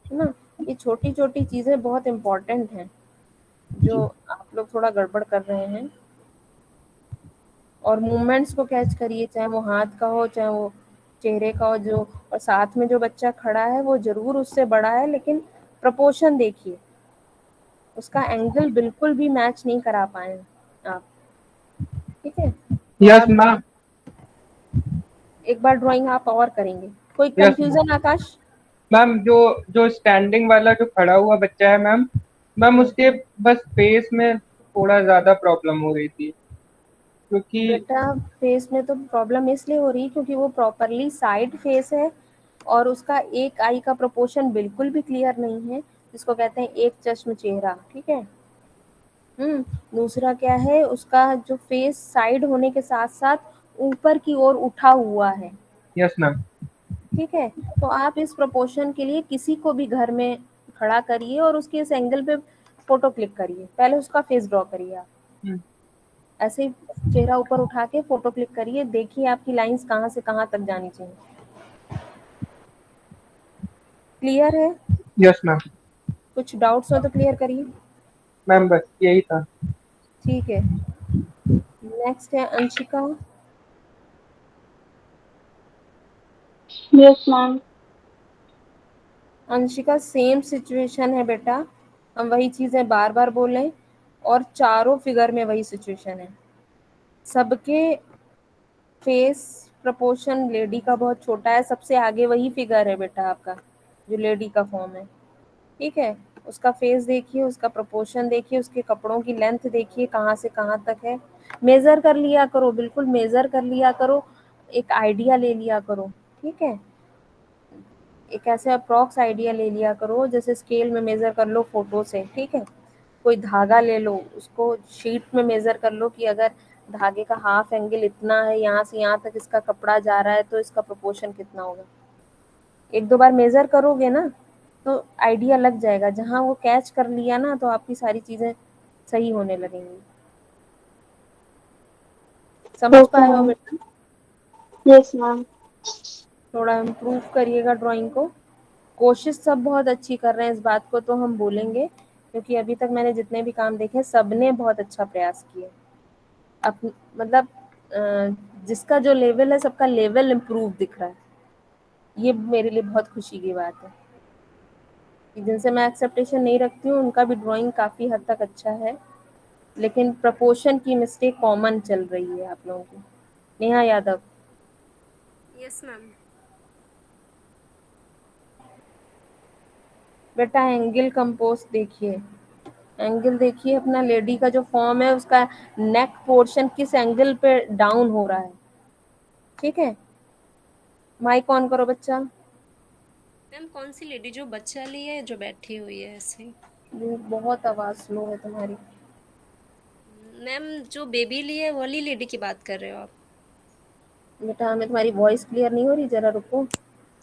है ना? ये छोटी छोटी चीजें बहुत इम्पोर्टेंट हैं, जो आप लोग थोड़ा गड़बड़ कर रहे हैं। और मूवमेंट्स को कैच करिए, चाहे वो हाथ का हो, चाहे वो चेहरे का हो। जो और साथ में जो बच्चा खड़ा है वो जरूर उससे बड़ा है, लेकिन प्रपोर्शन देखिए, उसका एंगल बिल्कुल भी मैच नहीं करा पाए आप। ठीक है, तो यस आप मैम। एक बार ड्राइंग आप और करेंगे। कोई यस मैम। कंफ्यूजन आकाश? मैम, जो जो स्टैंडिंग वाला जो खड़ा हुआ बच्चा है मैम, मैम उसके बस फेस में थोड़ा ज्यादा प्रॉब्लम हो रही थी, क्योंकि बेटा फेस में तो प्रॉब्लम इसलिए हो रही है क्योंकि वो प्रॉपरली साइड फेस है, और उसका एक आई का प्रोपोर्शन बिल्कुल भी क्लियर नहीं है, जिसको कहते हैं एक चश्म चेहरा। ठीक है। दूसरा क्या है, उसका जो फेस साइड होने के साथ साथ ऊपर की ओर उठा हुआ है। Yes ma'am. ठीक है, तो आप इस प्रोपोर्शन के लिए किसी को भी घर में खड़ा करिए, और उसके इस एंगल पे फोटो क्लिक करिए, पहले उसका फेस ड्रॉ करिए आप। ऐसे ही चेहरा ऊपर उठा के फोटो क्लिक करिए, देखिए आपकी लाइंस कहाँ से कहाँ तक जानी चाहिए। क्लियर है? Yes ma'am. कुछ डाउट्स हो तो क्लियर करिए। मैम बस यही था। ठीक है, नेक्स्ट है Anshika. Yes ma'am. Anshika same situation है बेटा, हम वही चीजें बार बार बोलें, और चारों फिगर में वही सिचुएशन है। सबके फेस प्रपोर्शन लेडी का बहुत छोटा है, सबसे आगे वही फिगर है बेटा आपका, जो लेडी का फॉर्म है। ठीक है, उसका फेस देखिए, उसका प्रपोर्शन देखिए, उसके कपड़ों की लेंथ देखिए कहाँ से कहाँ तक है। मेजर कर लिया करो, बिल्कुल मेजर कर लिया करो, एक आइडिया ले लिया करो। ठीक है, एक ऐसे अप्रॉक्स आइडिया ले लिया करो, जैसे स्केल में मेजर कर लो फोटो से। ठीक है, कोई धागा ले लो, उसको शीट में मेजर कर लो कि अगर धागे का हाफ एंगल इतना है, यहाँ से यहाँ तक इसका कपड़ा जा रहा है, तो इसका प्रोपोर्शन कितना होगा। एक दो बार मेजर करोगे ना तो आइडिया लग जाएगा, जहाँ वो कैच कर लिया ना तो आपकी सारी चीजें सही होने लगेंगी। समझ ओके पाए हो मैम। बेटा? Yes ma'am. थोड़ा इम्प्रूव करिएगा ड्राइंग को। कोशिश सब बहुत अच्छी कर रहे हैं, इस बात को तो हम बोलेंगे, क्योंकि अभी तक मैंने जितने भी काम देखे सबने बहुत अच्छा प्रयास किया। अप मतलब जिसका जो लेवल है, सबका लेवल इम्प्रूव दिख रहा है, ये मेरे लिए बहुत खुशी की बात है। कि जिनसे मैं एक्सेप्टेशन नहीं रखती हूँ उनका भी ड्राइंग काफ़ी हद तक अच्छा है, लेकिन प्रपोर्शन की मिस्टेक कॉमन चल रही है आप लोगों की। नेहा यादव। Yes ma'am. बेटा एंगल कंपोज देखिए, एंगल देखिए अपना, लेडी का जो फॉर्म है उसका नेक पोर्शन किस एंगल पे डाउन हो रहा है। ठीक है, माइक ऑन करो बच्चा। मैम कौन सी लेडी, जो बच्चा ली है जो बैठी हुई है ऐसे? ये बहुत आवाज़ स्लो है तुम्हारी। मैम जो बेबी ली है वाली लेडी की बात कर रहे हो आप? बेटा हमें तुम्हारी वॉइस क्लियर नहीं हो रही, जरा रुको।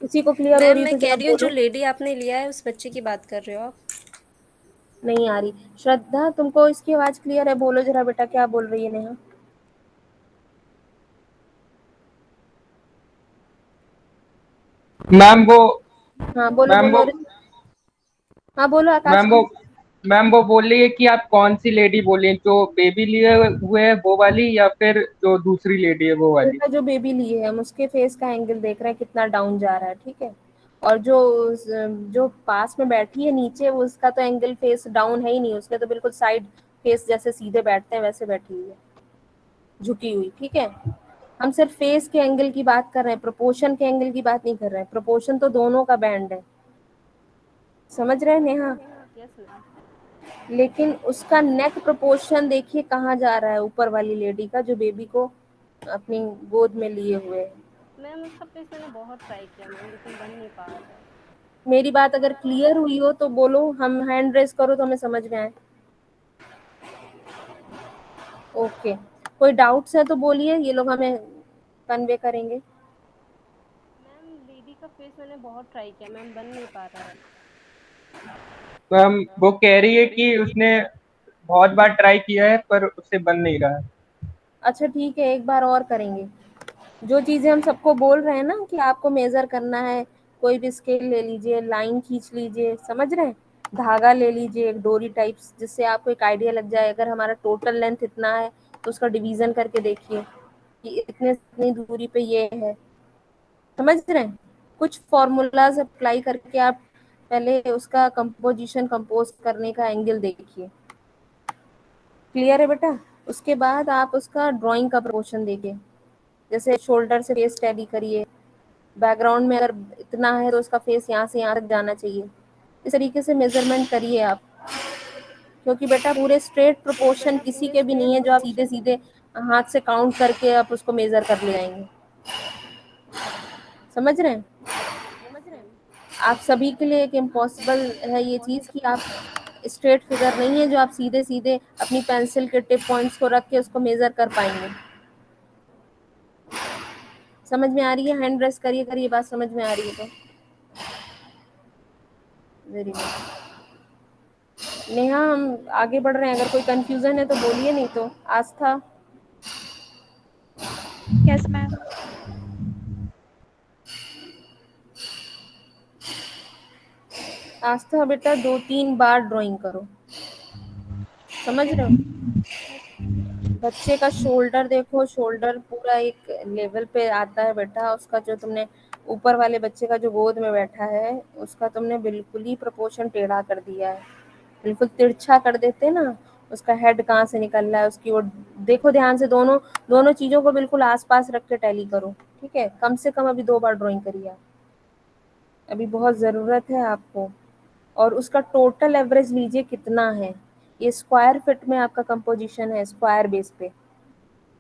किसी को क्लियर हो मैम रही है मैं तो कह जरा रही हूँ जो बोलो। लेडी आपने लिया है उस बच्चे की बात कर रहे हो आप? नहीं आ रही। श्रद्धा तुमको इसकी आवाज़ क्लियर है? बोलो जरा बेटा, क्या बोल रही है नेहा? मैम वो हाँ बोलो मैम बोलो, वो अरे हाँ बोलो आकाश मैम वो की। मैम वो बोल रही है कि आप कौन सी लेडी बोली, जो बेबी लिए हुए है वो वाली, या फिर जो दूसरी लेडी है वो वाली? बेटा जो बेबी लिए है हम उसके फेस का एंगल देख रहे हैं कितना डाउन जा रहा है। ठीक है, और जो जो पास में बैठी है नीचे, वो उसका तो एंगल फेस डाउन है ही नहीं, उसके तो बिल्कुल साइड फेस जैसे सीधे बैठते हैं वैसे बैठी हुई है, झुकी हुई। ठीक है, हम सिर्फ फेस के एंगल की बात कर रहे हैं, प्रोपोर्शन के एंगल की बात नहीं कर रहे हैं। प्रोपोर्शन तो दोनों का बैंड है, समझ रहे हैं नेहा? Yes ma'am. लेकिन उसका नेक प्रोपोर्शन देखिए कहाँ जा रहा है, ऊपर वाली लेडी का, जो बेबी को अपनी गोद में लिए हुए है। मैम उसका फेस मैंने बहुत ट्राई किया मैम, लेकिन बन नहीं पा रहा है। मेरी बात अगर क्लियर हुई हो तो बोलो, हम हैंड रेस करो तो हमें समझ में आए। ओके, कोई डाउट्स है तो बोलिए, ये लोग हमें कन्वे करेंगे। मैम लेडी का फेस मैंने बहुत ट्राई किया मैम, बन नहीं पा रहा है। मैम वो कह रही है कि उसने बहुत बार ट्राई किया है पर उससे बन नहीं रहा है। अच्छा ठीक है, एक बार और करेंगे। जो चीज़ें हम सबको बोल रहे हैं ना कि आपको मेज़र करना है, कोई भी स्केल ले लीजिए, लाइन खींच लीजिए, समझ रहे हैं, धागा ले लीजिए एक डोरी टाइप्स, जिससे आपको एक आइडिया लग जाए। अगर हमारा टोटल लेंथ इतना है तो उसका डिवीज़न करके देखिए कि इतनी दूरी पे ये है, समझ रहे हैं। कुछ फॉर्मूलाज अप्लाई करके आप पहले उसका कंपोजिशन कंपोज करने का एंगल देखिए। क्लियर है बेटा? उसके बाद आप उसका ड्राइंग का प्रोपोर्शन देखिए, जैसे शोल्डर से फेस टैली करिए, बैकग्राउंड में अगर इतना है तो उसका फेस यहाँ से यहाँ तक जाना चाहिए, इस तरीके से मेजरमेंट करिए आप। क्योंकि बेटा पूरे स्ट्रेट प्रोपोर्शन किसी के भी नहीं है जो आप सीधे सीधे हाथ से काउंट करके आप उसको मेजर कर ले जाएंगे, समझ रहे हैं। आप सभी के लिए एक इम्पॉसिबल है ये चीज़ कि आप स्ट्रेट फिगर नहीं है जो आप सीधे सीधे अपनी पेंसिल के टिप पॉइंट्स को रख के उसको मेजर कर पाएंगे। समझ में आ रही है? हैंड रेस करिए, अगर ये बात समझ में आ रही है तो। Very good. नेहा हम आगे बढ़ रहे हैं, अगर कोई कंफ्यूजन है तो बोलिए, नहीं तो आस्था। Yes ma'am. आस्था बेटा 2-3 बार ड्राइंग करो, समझ रहे हो? बच्चे का शोल्डर देखो, शोल्डर पूरा एक लेवल पे आता है बेटा। उसका जो तुमने ऊपर वाले बच्चे का जो गोद में बैठा है, उसका तुमने बिल्कुल ही प्रपोर्शन टेढ़ा कर दिया है, बिल्कुल तिरछा कर देते ना। उसका हेड कहाँ से निकल रहा है, उसकी वो देखो ध्यान से। दोनों दोनों चीजों को बिल्कुल आसपास रख के टैली करो, ठीक है? कम से कम अभी 2 बार ड्राइंग करिए आप, अभी बहुत ज़रूरत है आपको। और उसका टोटल एवरेज लीजिए कितना है। ये स्क्वायर फिट में आपका कंपोजिशन है, स्क्वायर बेस पे,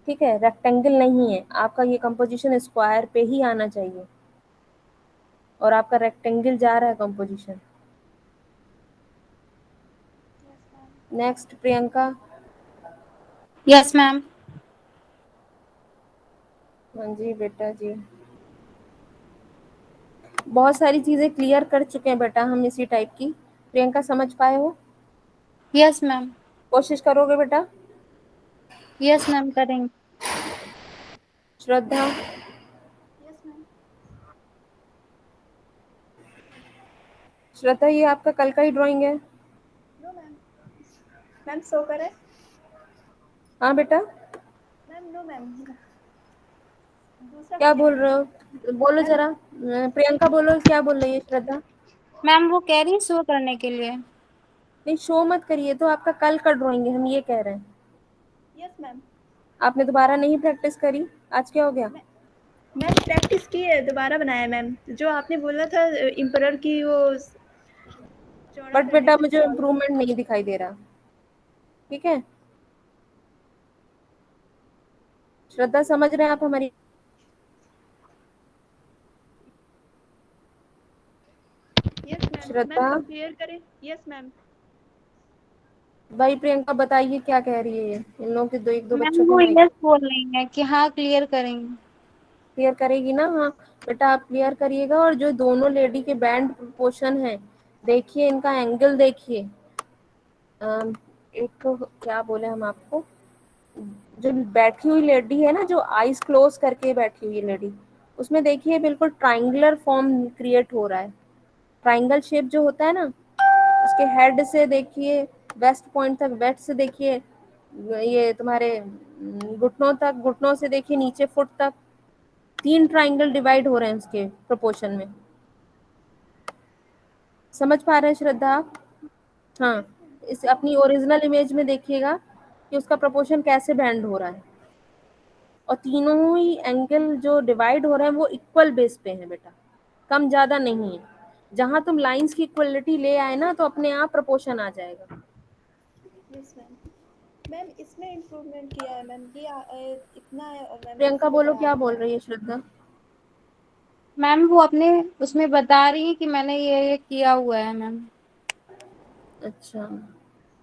ठीक है? रेक्टेंगल नहीं है आपका, ये कंपोजिशन स्क्वायर पे ही आना चाहिए, और आपका रेक्टेंगल जा रहा है composition. Next Priyanka. Yes ma'am. हाँ जी बेटा जी, बहुत सारी चीजें क्लियर कर चुके हैं बेटा हम इसी टाइप की। प्रियंका समझ पाए हो? Yes ma'am. कोशिश करोगे बेटा? यस मैम करेंगे। श्रद्धा। श्रद्धा ये आपका कल का ही ड्राइंग है? मैम शो करे? हाँ बेटा। मैम नो मैम, दूसरा क्या कुछ बोल दिखा रहे रहा हो, बोलो है। जरा। प्रियंका बोलो, क्या बोल रही है श्रद्धा? मैम वो कह रही है शो करने के लिए। नहीं, शो मत करिए, तो आपका कल का ड्राइंग है, हम ये कह रहे हैं। Yes ma'am. आपने दोबारा नहीं प्रैक्टिस करी, आज क्या हो गया? मैम प्रैक्टिस की है, दोबारा बनाया मैम। जो आपने बोला था इम्परर की वो चौड़ा बट करने बेटा के लिए मुझे सॉल्व। इम्प्रूवमेंट नहीं दिखाई दे रहा, ठीक है? श्रद्धा समझ रहे हैं आप हमारी? Yes ma'am. मैम श्रद्धा। अब क्लियर करें? Yes ma'am. भाई प्रियंका बताइए क्या कह रही है ये, इन लोगों के एक दो मैम बच्चों के वो माइक। यस बोल रही है कि हाँ क्लियर करेंगे। क्लियर करेगी ना? हाँ बेटा आप क्लियर करिएगा। और जो दोनों लेडी के बैंड पोर्शन है, देखिए इनका एंगल देखिए। एक तो क्या बोले हम आपको, जो बैठी हुई लेडी है ना, जो आईज क्लोज करके बैठी हुई लेडी, उसमें देखिए बिल्कुल ट्राइंगुलर फॉर्म क्रिएट हो रहा है। ट्राइंगल शेप जो होता है ना, उसके हेड से देखिए वेस्ट पॉइंट तक, वेस्ट से देखिए ये तुम्हारे घुटनों तक, घुटनों से देखिए नीचे फुट तक, 3 ट्राइंगल डिवाइड हो रहे हैं उसके प्रोपोर्शन में। समझ पा रहे हैं श्रद्धा आप? हाँ, इस अपनी ओरिजिनल इमेज में देखिएगा कि उसका प्रोपोर्शन कैसे बैंड हो रहा है। और तीनों ही एंगल जो डिवाइड हो रहे हैं वो इक्वल बेस पे है बेटा, कम ज्यादा नहीं है। जहां तुम लाइंस की इक्वलिटी ले आए ना, तो अपने आप प्रोपोर्शन आ जाएगा। Yes ma'am. मैम इसमें इम्प्रूवमेंट किया है मैम, ये इतना है और मैम प्रियंका इसी बोलो तरह क्या आगे बोल बढ़। रही है श्रद्धा? मैम वो अपने उसमें बता रही है कि मैंने ये किया हुआ है मैम। अच्छा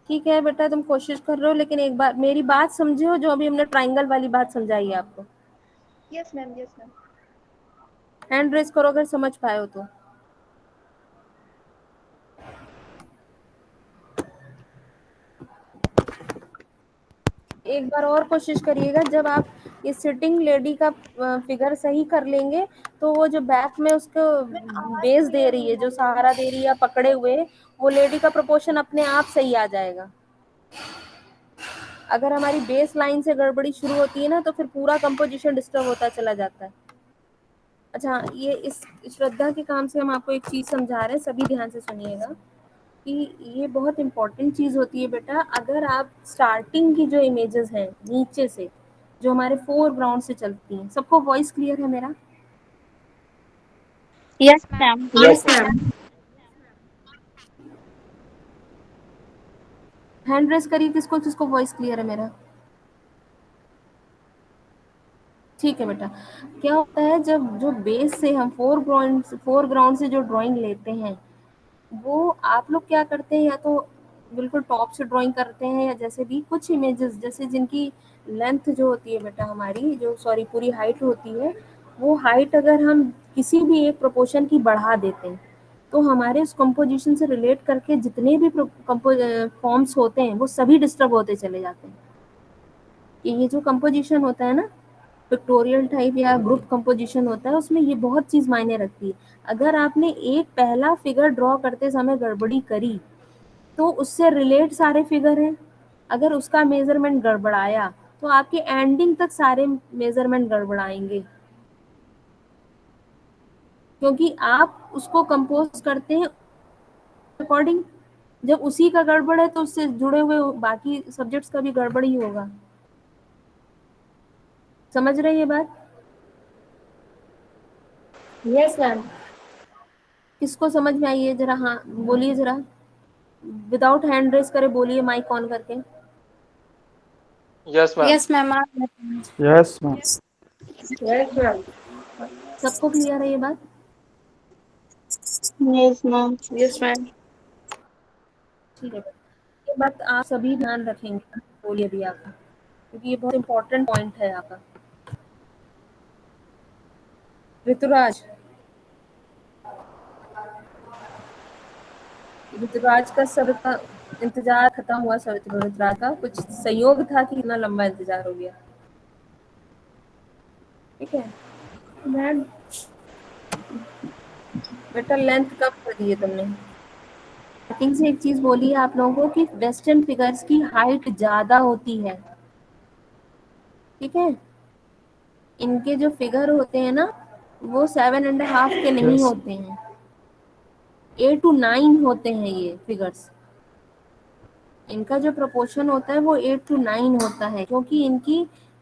ठीक है बेटा, तुम कोशिश कर रहे हो, लेकिन एक बार मेरी बात समझे हो, जो अभी हमने ट्राइंगल वाली बात समझाई है आपको? Yes ma'am. Yes ma'am. Hand raise करो अगर समझ पाए हो तो। एक बार और कोशिश करिएगा। जब आप ये सिटिंग लेडी का फिगर सही कर लेंगे, तो वो जो बैक में उसको मैम आवाज बेस दे क्लियर रही नहीं है, आ जो रही है। सहारा दे रही है पकड़े हुए, वो लेडी का प्रोपोर्शन अपने आप सही आ जाएगा। अगर हमारी बेस लाइन से गड़बड़ी शुरू होती है ना, तो फिर पूरा कंपोजिशन डिस्टर्ब होता चला जाता है। अच्छा, ये इस श्रद्धा के काम से हम आपको एक चीज समझा रहे हैं, सभी ध्यान से सुनिएगा कि ये बहुत इंपॉर्टेंट चीज होती है बेटा। अगर आप स्टार्टिंग की जो इमेजेस हैं नीचे से, जो हमारे फोरग्राउंड से चलती हैं, सबको वॉइस क्लियर है मेरा? Yes ma'am. Yes ma'am. Hand raise करिए किसको किसको वॉइस क्लियर है मेरा। ठीक है बेटा। क्या होता है, जब जो बेस से हम फोरग्राउंड से जो ड्राइंग लेते हैं, वो आप लोग क्या करते हैं, या तो बिल्कुल टॉप से ड्राइंग करते हैं, या जैसे भी कुछ इमेजेस जैसे जिनकी लेंथ जो होती है बेटा हमारी, जो सॉरी पूरी हाइट होती है, वो हाइट अगर हम किसी भी एक प्रोपोर्शन की बढ़ा देते हैं, तो हमारे उस कंपोजिशन से रिलेट करके जितने भी फॉर्म्स होते हैं वो सभी डिस्टर्ब होते चले जाते हैं। कि ये जो कंपोजिशन होता है ना, पिक्टोरियल टाइप या ग्रुप कंपोजिशन होता है, उसमें ये बहुत चीज मायने रखती है। अगर आपने एक पहला फिगर ड्रॉ करते समय गड़बड़ी करी तो उससे रिलेट सारे फिगर हैं, अगर उसका मेजरमेंट गड़बड़ाया तो आपके एंडिंग तक सारे मेजरमेंट गड़बड़ाएंगे, क्योंकि आप उसको कंपोज करते हैं अकॉर्डिंग। जब उसी का गड़बड़ है तो उससे जुड़े हुए बाकी सब्जेक्ट्स का भी गड़बड़ ही होगा। समझ रहे हैं ये बात? Yes ma'am. किसको समझ में आई है जरा हाँ बोलिए, जरा विदाउट हैंड रेस करे बोलिए, माइक ऑन करके। Yes ma'am. Yes ma'am. Yes ma'am. Yes ma'am. सबको क्लियर है ये बात? Yes ma'am. Yes ma'am. ठीक है, ये बात आप सभी ध्यान रखेंगे, बोलिए भी आपका, क्योंकि ये बहुत इंपॉर्टेंट पॉइंट है आपका। ऋतुराज, ऋतुराज का सबका इंतजार खत्म हुआ, ऋतुराज का कुछ संयोग था कि इतना लंबा इंतजार हो गया। ठीक है मैम। बेटा, लेंथ कम कर दी है तुमने। स्टार्टिंग से एक चीज बोली है आप लोगों को कि वेस्टर्न फिगर्स की हाइट ज्यादा होती है। ठीक है, इनके जो फिगर होते हैं ना वो 7.5 के नहीं यस। होते हैं, 8 to 9 होते हैं ये फिगर्स। इनका जो प्रोपोर्शन होता है वो 8 to 9 होता है, क्योंकि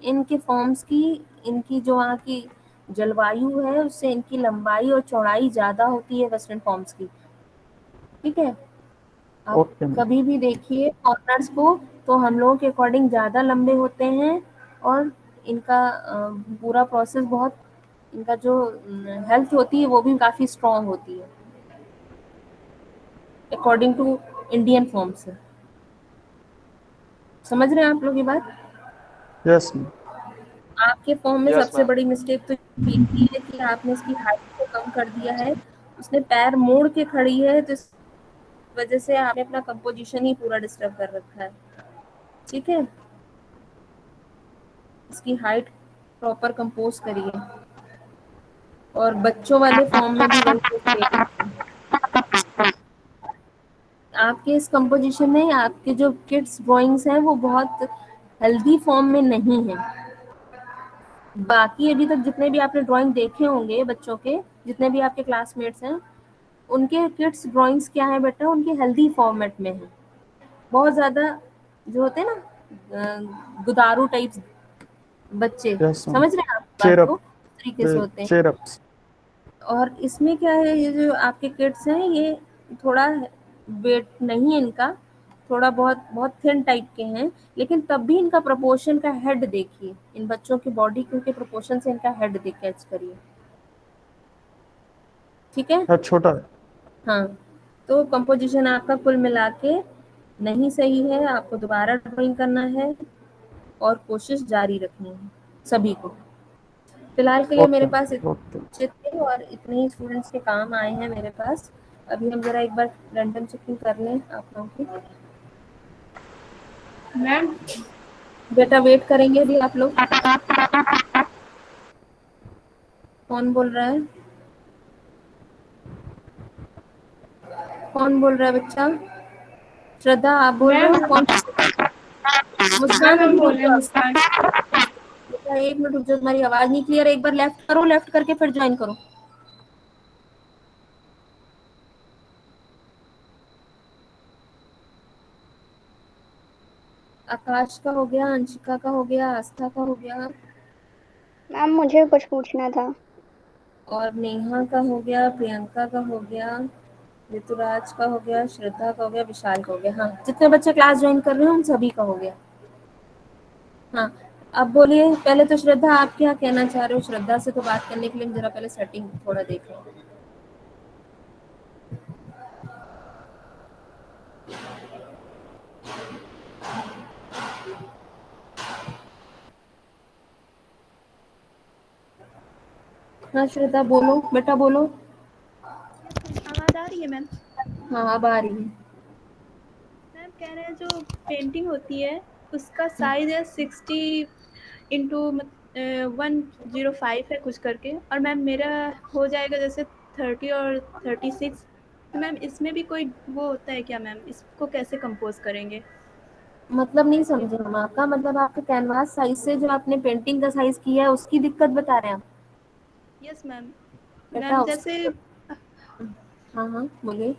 इनके फॉर्म्स की, इनकी जो वहाँ की जलवायु है उससे इनकी लंबाई और चौड़ाई ज्यादा होती है वेस्टर्न फॉर्म्स की। ठीक है, आप ओके मैम। कभी भी देखिए कॉर्नर्स को तो हम लोगों के अकॉर्डिंग ज़्यादा लंबे होते हैं, और इनका पूरा प्रोसेस बहुत, इनका जो हेल्थ होती है वो भी काफ़ी स्ट्रॉन्ग होती है अकॉर्डिंग टू इंडियन फॉर्म से। समझ रहे हैं आप लोग ये बात? Yes ma'am. आपके फॉर्म में यस सबसे मैम। बड़ी मिस्टेक तो ये है कि आपने इसकी हाइट को कम कर दिया है, उसने पैर मोड़ के खड़ी है, तो इस वजह से आपने अपना कंपोजिशन ही पूरा डिस्टर्ब कर रखा है। ठीक है, इसकी हाइट प्रॉपर कंपोज करिए, और बच्चों वाले फॉर्म में भी वही सेम। आपके इस कंपोजिशन में आपके जो किड्स ड्राइंग्स हैं वो बहुत हेल्दी फॉर्म में नहीं है। बाकी अभी तक जितने भी आपने ड्राइंग देखे होंगे बच्चों के, जितने भी आपके क्लासमेट्स हैं, उनके किड्स ड्राइंग्स क्या है बेटा, उनके हेल्दी फॉर्मेट में है। बहुत ज़्यादा जो होते हैं ना गुदारू टाइप्स बच्चे, यस मैम। समझ रहे हैं आप चेयर बात को, अप। इस तरीके से होते हैं। Chair ups. और इसमें क्या है, ये जो आपके किड्स हैं ये थोड़ा वेट नहीं है इनका, थोड़ा बहुत बहुत थिन टाइप के हैं, लेकिन तब भी इनका प्रोपोर्शन का हेड देखिए, इन बच्चों की बॉडी के प्रोपोर्शन से इनका हेड देख कैच करिए। ठीक है, है छोटा है। हाँ, तो कंपोजिशन आपका कुल मिला के नहीं सही है, आपको दोबारा ड्राइंग करना है और कोशिश जारी रखनी है सभी को। फिलहाल के लिए मेरे ओके पास ओके। इतने थे और इतने ही स्टूडेंट्स के काम आए हैं मेरे पास। अभी हम जरा एक बार रैंडम चेकिंग कर लें आप लोगों की। मैम। बेटा वेट करेंगे अभी आप लोग। कौन बोल रहा है, कौन बोल रहा है बच्चा? श्रद्धा आप बोल रहे हो? कौन? मुस्कान मैम अभी बोल रुक रहे हैं जाओ मुस्कान। बेटा, 1 मिनट रुक जाओ, तुम्हारी आवाज नहीं क्लियर है। एक बार लेफ्ट करो, लेफ्ट करके फिर ज्वाइन करो। आकाश का हो गया, अंशिका का हो गया, आस्था का हो गया, मैम मुझे कुछ पूछना था। और नेहा का हो गया, प्रियंका का हो गया, ऋतुराज का हो गया, श्रद्धा का हो गया, विशाल का हो गया। हाँ, जितने बच्चे क्लास ज्वाइन कर रहे हैं उन सभी का हो गया। हाँ, अब बोलिए, पहले तो श्रद्धा आप क्या कहना चाह रहे हो? श्रद्धा से तो बात करने के लिए जरा पहले सेटिंग थोड़ा देख लो। हाँ श्रद्धा बोलो, बेटा बोलो। आवाज आ रही रही है मैम? हाँ अब आ रही है। मैम कह रहे हैं जो पेंटिंग होती है उसका साइज है 60 इंटू 105 है कुछ करके, और मैम मेरा हो जाएगा जैसे 30 और 36। तो मैम इसमें भी कोई वो होता है क्या मैम? इसको कैसे कंपोज करेंगे? मतलब नहीं समझे हम आपका, मतलब आपका कैनवास साइज से जो आपने पेंटिंग का साइज किया है उसकी दिक्कत बता रहे हैं आप? Yes ma'am. बेटा मैम उस जैसे हाँ हाँ बोलिए।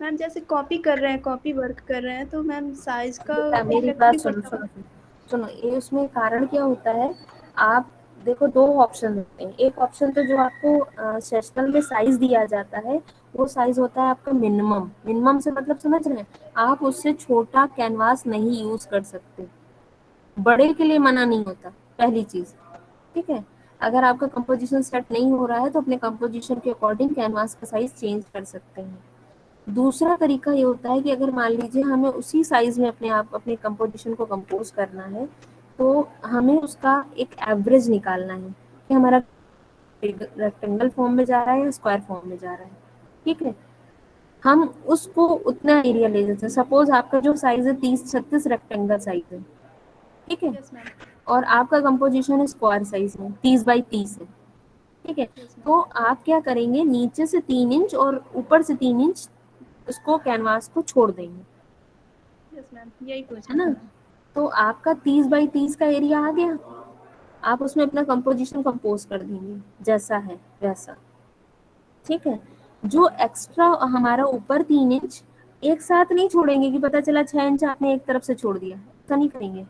मैम जैसे कॉपी कर रहे हैं, कॉपी वर्क कर रहे हैं, तो मैम साइज का बेटा मेरी इफेक्ट बात नहीं सुनो पड़ता सुनो होगा? सुनो सुनो, ये उसमें कारण क्या होता है, आप देखो दो ऑप्शन होते हैं। एक ऑप्शन तो जो आपको सेशनल में साइज दिया जाता है वो साइज होता है आपका मिनिमम। मिनिमम से मतलब समझ रहे हैं, आप उससे छोटा कैनवास नहीं यूज कर सकते, बड़े के लिए मना नहीं होता, पहली चीज। ठीक है, अगर आपका कंपोजिशन सेट नहीं हो रहा है तो अपने कंपोजिशन के अकॉर्डिंग कैनवास का साइज चेंज कर सकते हैं। दूसरा तरीका ये होता है कि अगर मान लीजिए हमें उसी साइज में अपने कंपोजिशन को कंपोज करना है, तो हमें उसका एक एवरेज निकालना है कि हमारा रेक्टेंगल फॉर्म में जा रहा है या स्क्वायर फॉर्म में जा रहा है। ठीक है, हम उसको उतना एरिया ले लेते हैं। सपोज आपका जो साइज है 30-36 रेक्टेंगल साइज है, ठीक है, यस मैम। और आपका कंपोजिशन है स्क्वायर साइज में 30x30 है। ठीक है, यस मैम। तो आप क्या करेंगे, नीचे से 3 इंच और ऊपर से 3 इंच उसको कैनवास को छोड़ देंगे, यस मैम, यही है पूछना था ना। मैम। तो आपका 30x30 का एरिया आ गया, आप उसमें अपना कंपोजिशन कंपोज कर देंगे जैसा है वैसा। ठीक है, जो एक्स्ट्रा हमारा ऊपर 3 इंच एक साथ नहीं छोड़ेंगे कि पता चला 6 इंच आपने एक तरफ से छोड़ दिया, ऐसा नहीं करेंगे।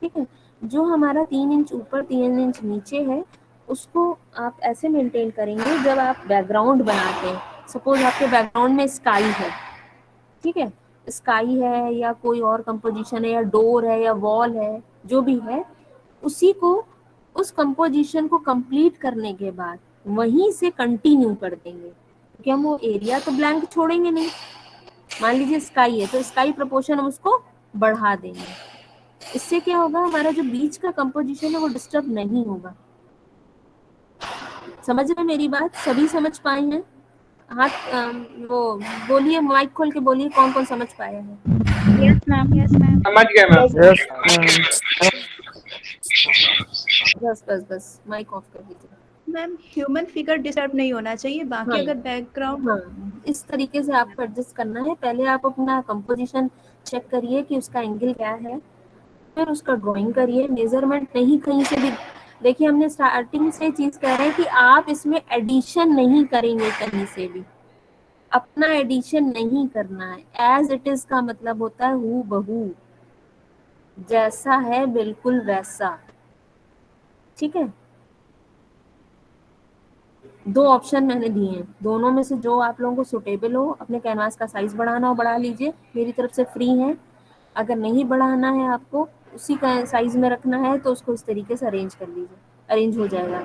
ठीक है, जो हमारा 3 इंच ऊपर 3 इंच नीचे है उसको आप ऐसे मेंटेन करेंगे। जब आप बैकग्राउंड बनाते हैं, सपोज आपके बैकग्राउंड में स्काई है, ठीक है, स्काई है या कोई और कंपोजिशन है या डोर है या वॉल है, जो भी है, उसी को उस कंपोजिशन को कंप्लीट करने के बाद वहीं से कंटिन्यू कर देंगे, क्योंकि हम वो एरिया तो ब्लैंक छोड़ेंगे नहीं। मान लीजिए स्काई है तो स्काई प्रोपोर्शन हम उसको बढ़ा देंगे। इससे क्या होगा, हमारा जो बीच का कंपोजिशन है वो डिस्टर्ब नहीं होगा। समझ रहे हैं मेरी बात? सभी समझ पाए हैं? हाथ वो बोलिए, माइक खोल के बोलिए कौन कौन समझ पाया है। Yes ma'am, yes ma'am. समझ गए मैम। यस बस बस बस माइक ऑफ कर दीजिए। मैम ह्यूमन फिगर डिस्टर्ब नहीं होना चाहिए, बाकी हाँ अगर बैकग्राउंड। हाँ, इस तरीके से आपको एडजस्ट करना है। पहले आप अपना कंपोजिशन चेक करिए कि उसका एंगल क्या है, फिर उसका ड्राइंग करिए। मेजरमेंट नहीं कहीं से भी, देखिए हमने स्टार्टिंग से चीज कह रहे हैं कि आप इसमें एडिशन नहीं करेंगे कहीं से भी, अपना एडिशन नहीं करना है। एज इट इज का मतलब होता है हू बहू, जैसा है बिल्कुल वैसा। ठीक है, दो ऑप्शन मैंने दिए हैं, दोनों में से जो आप लोगों को सुटेबल हो, अपने कैनवास का साइज बढ़ाना हो बढ़ा लीजिए, मेरी तरफ से फ्री है। अगर नहीं बढ़ाना है आपको, उसी का साइज में रखना है, तो उसको इस तरीके से अरेंज कर लीजिए, अरेंज हो जाएगा।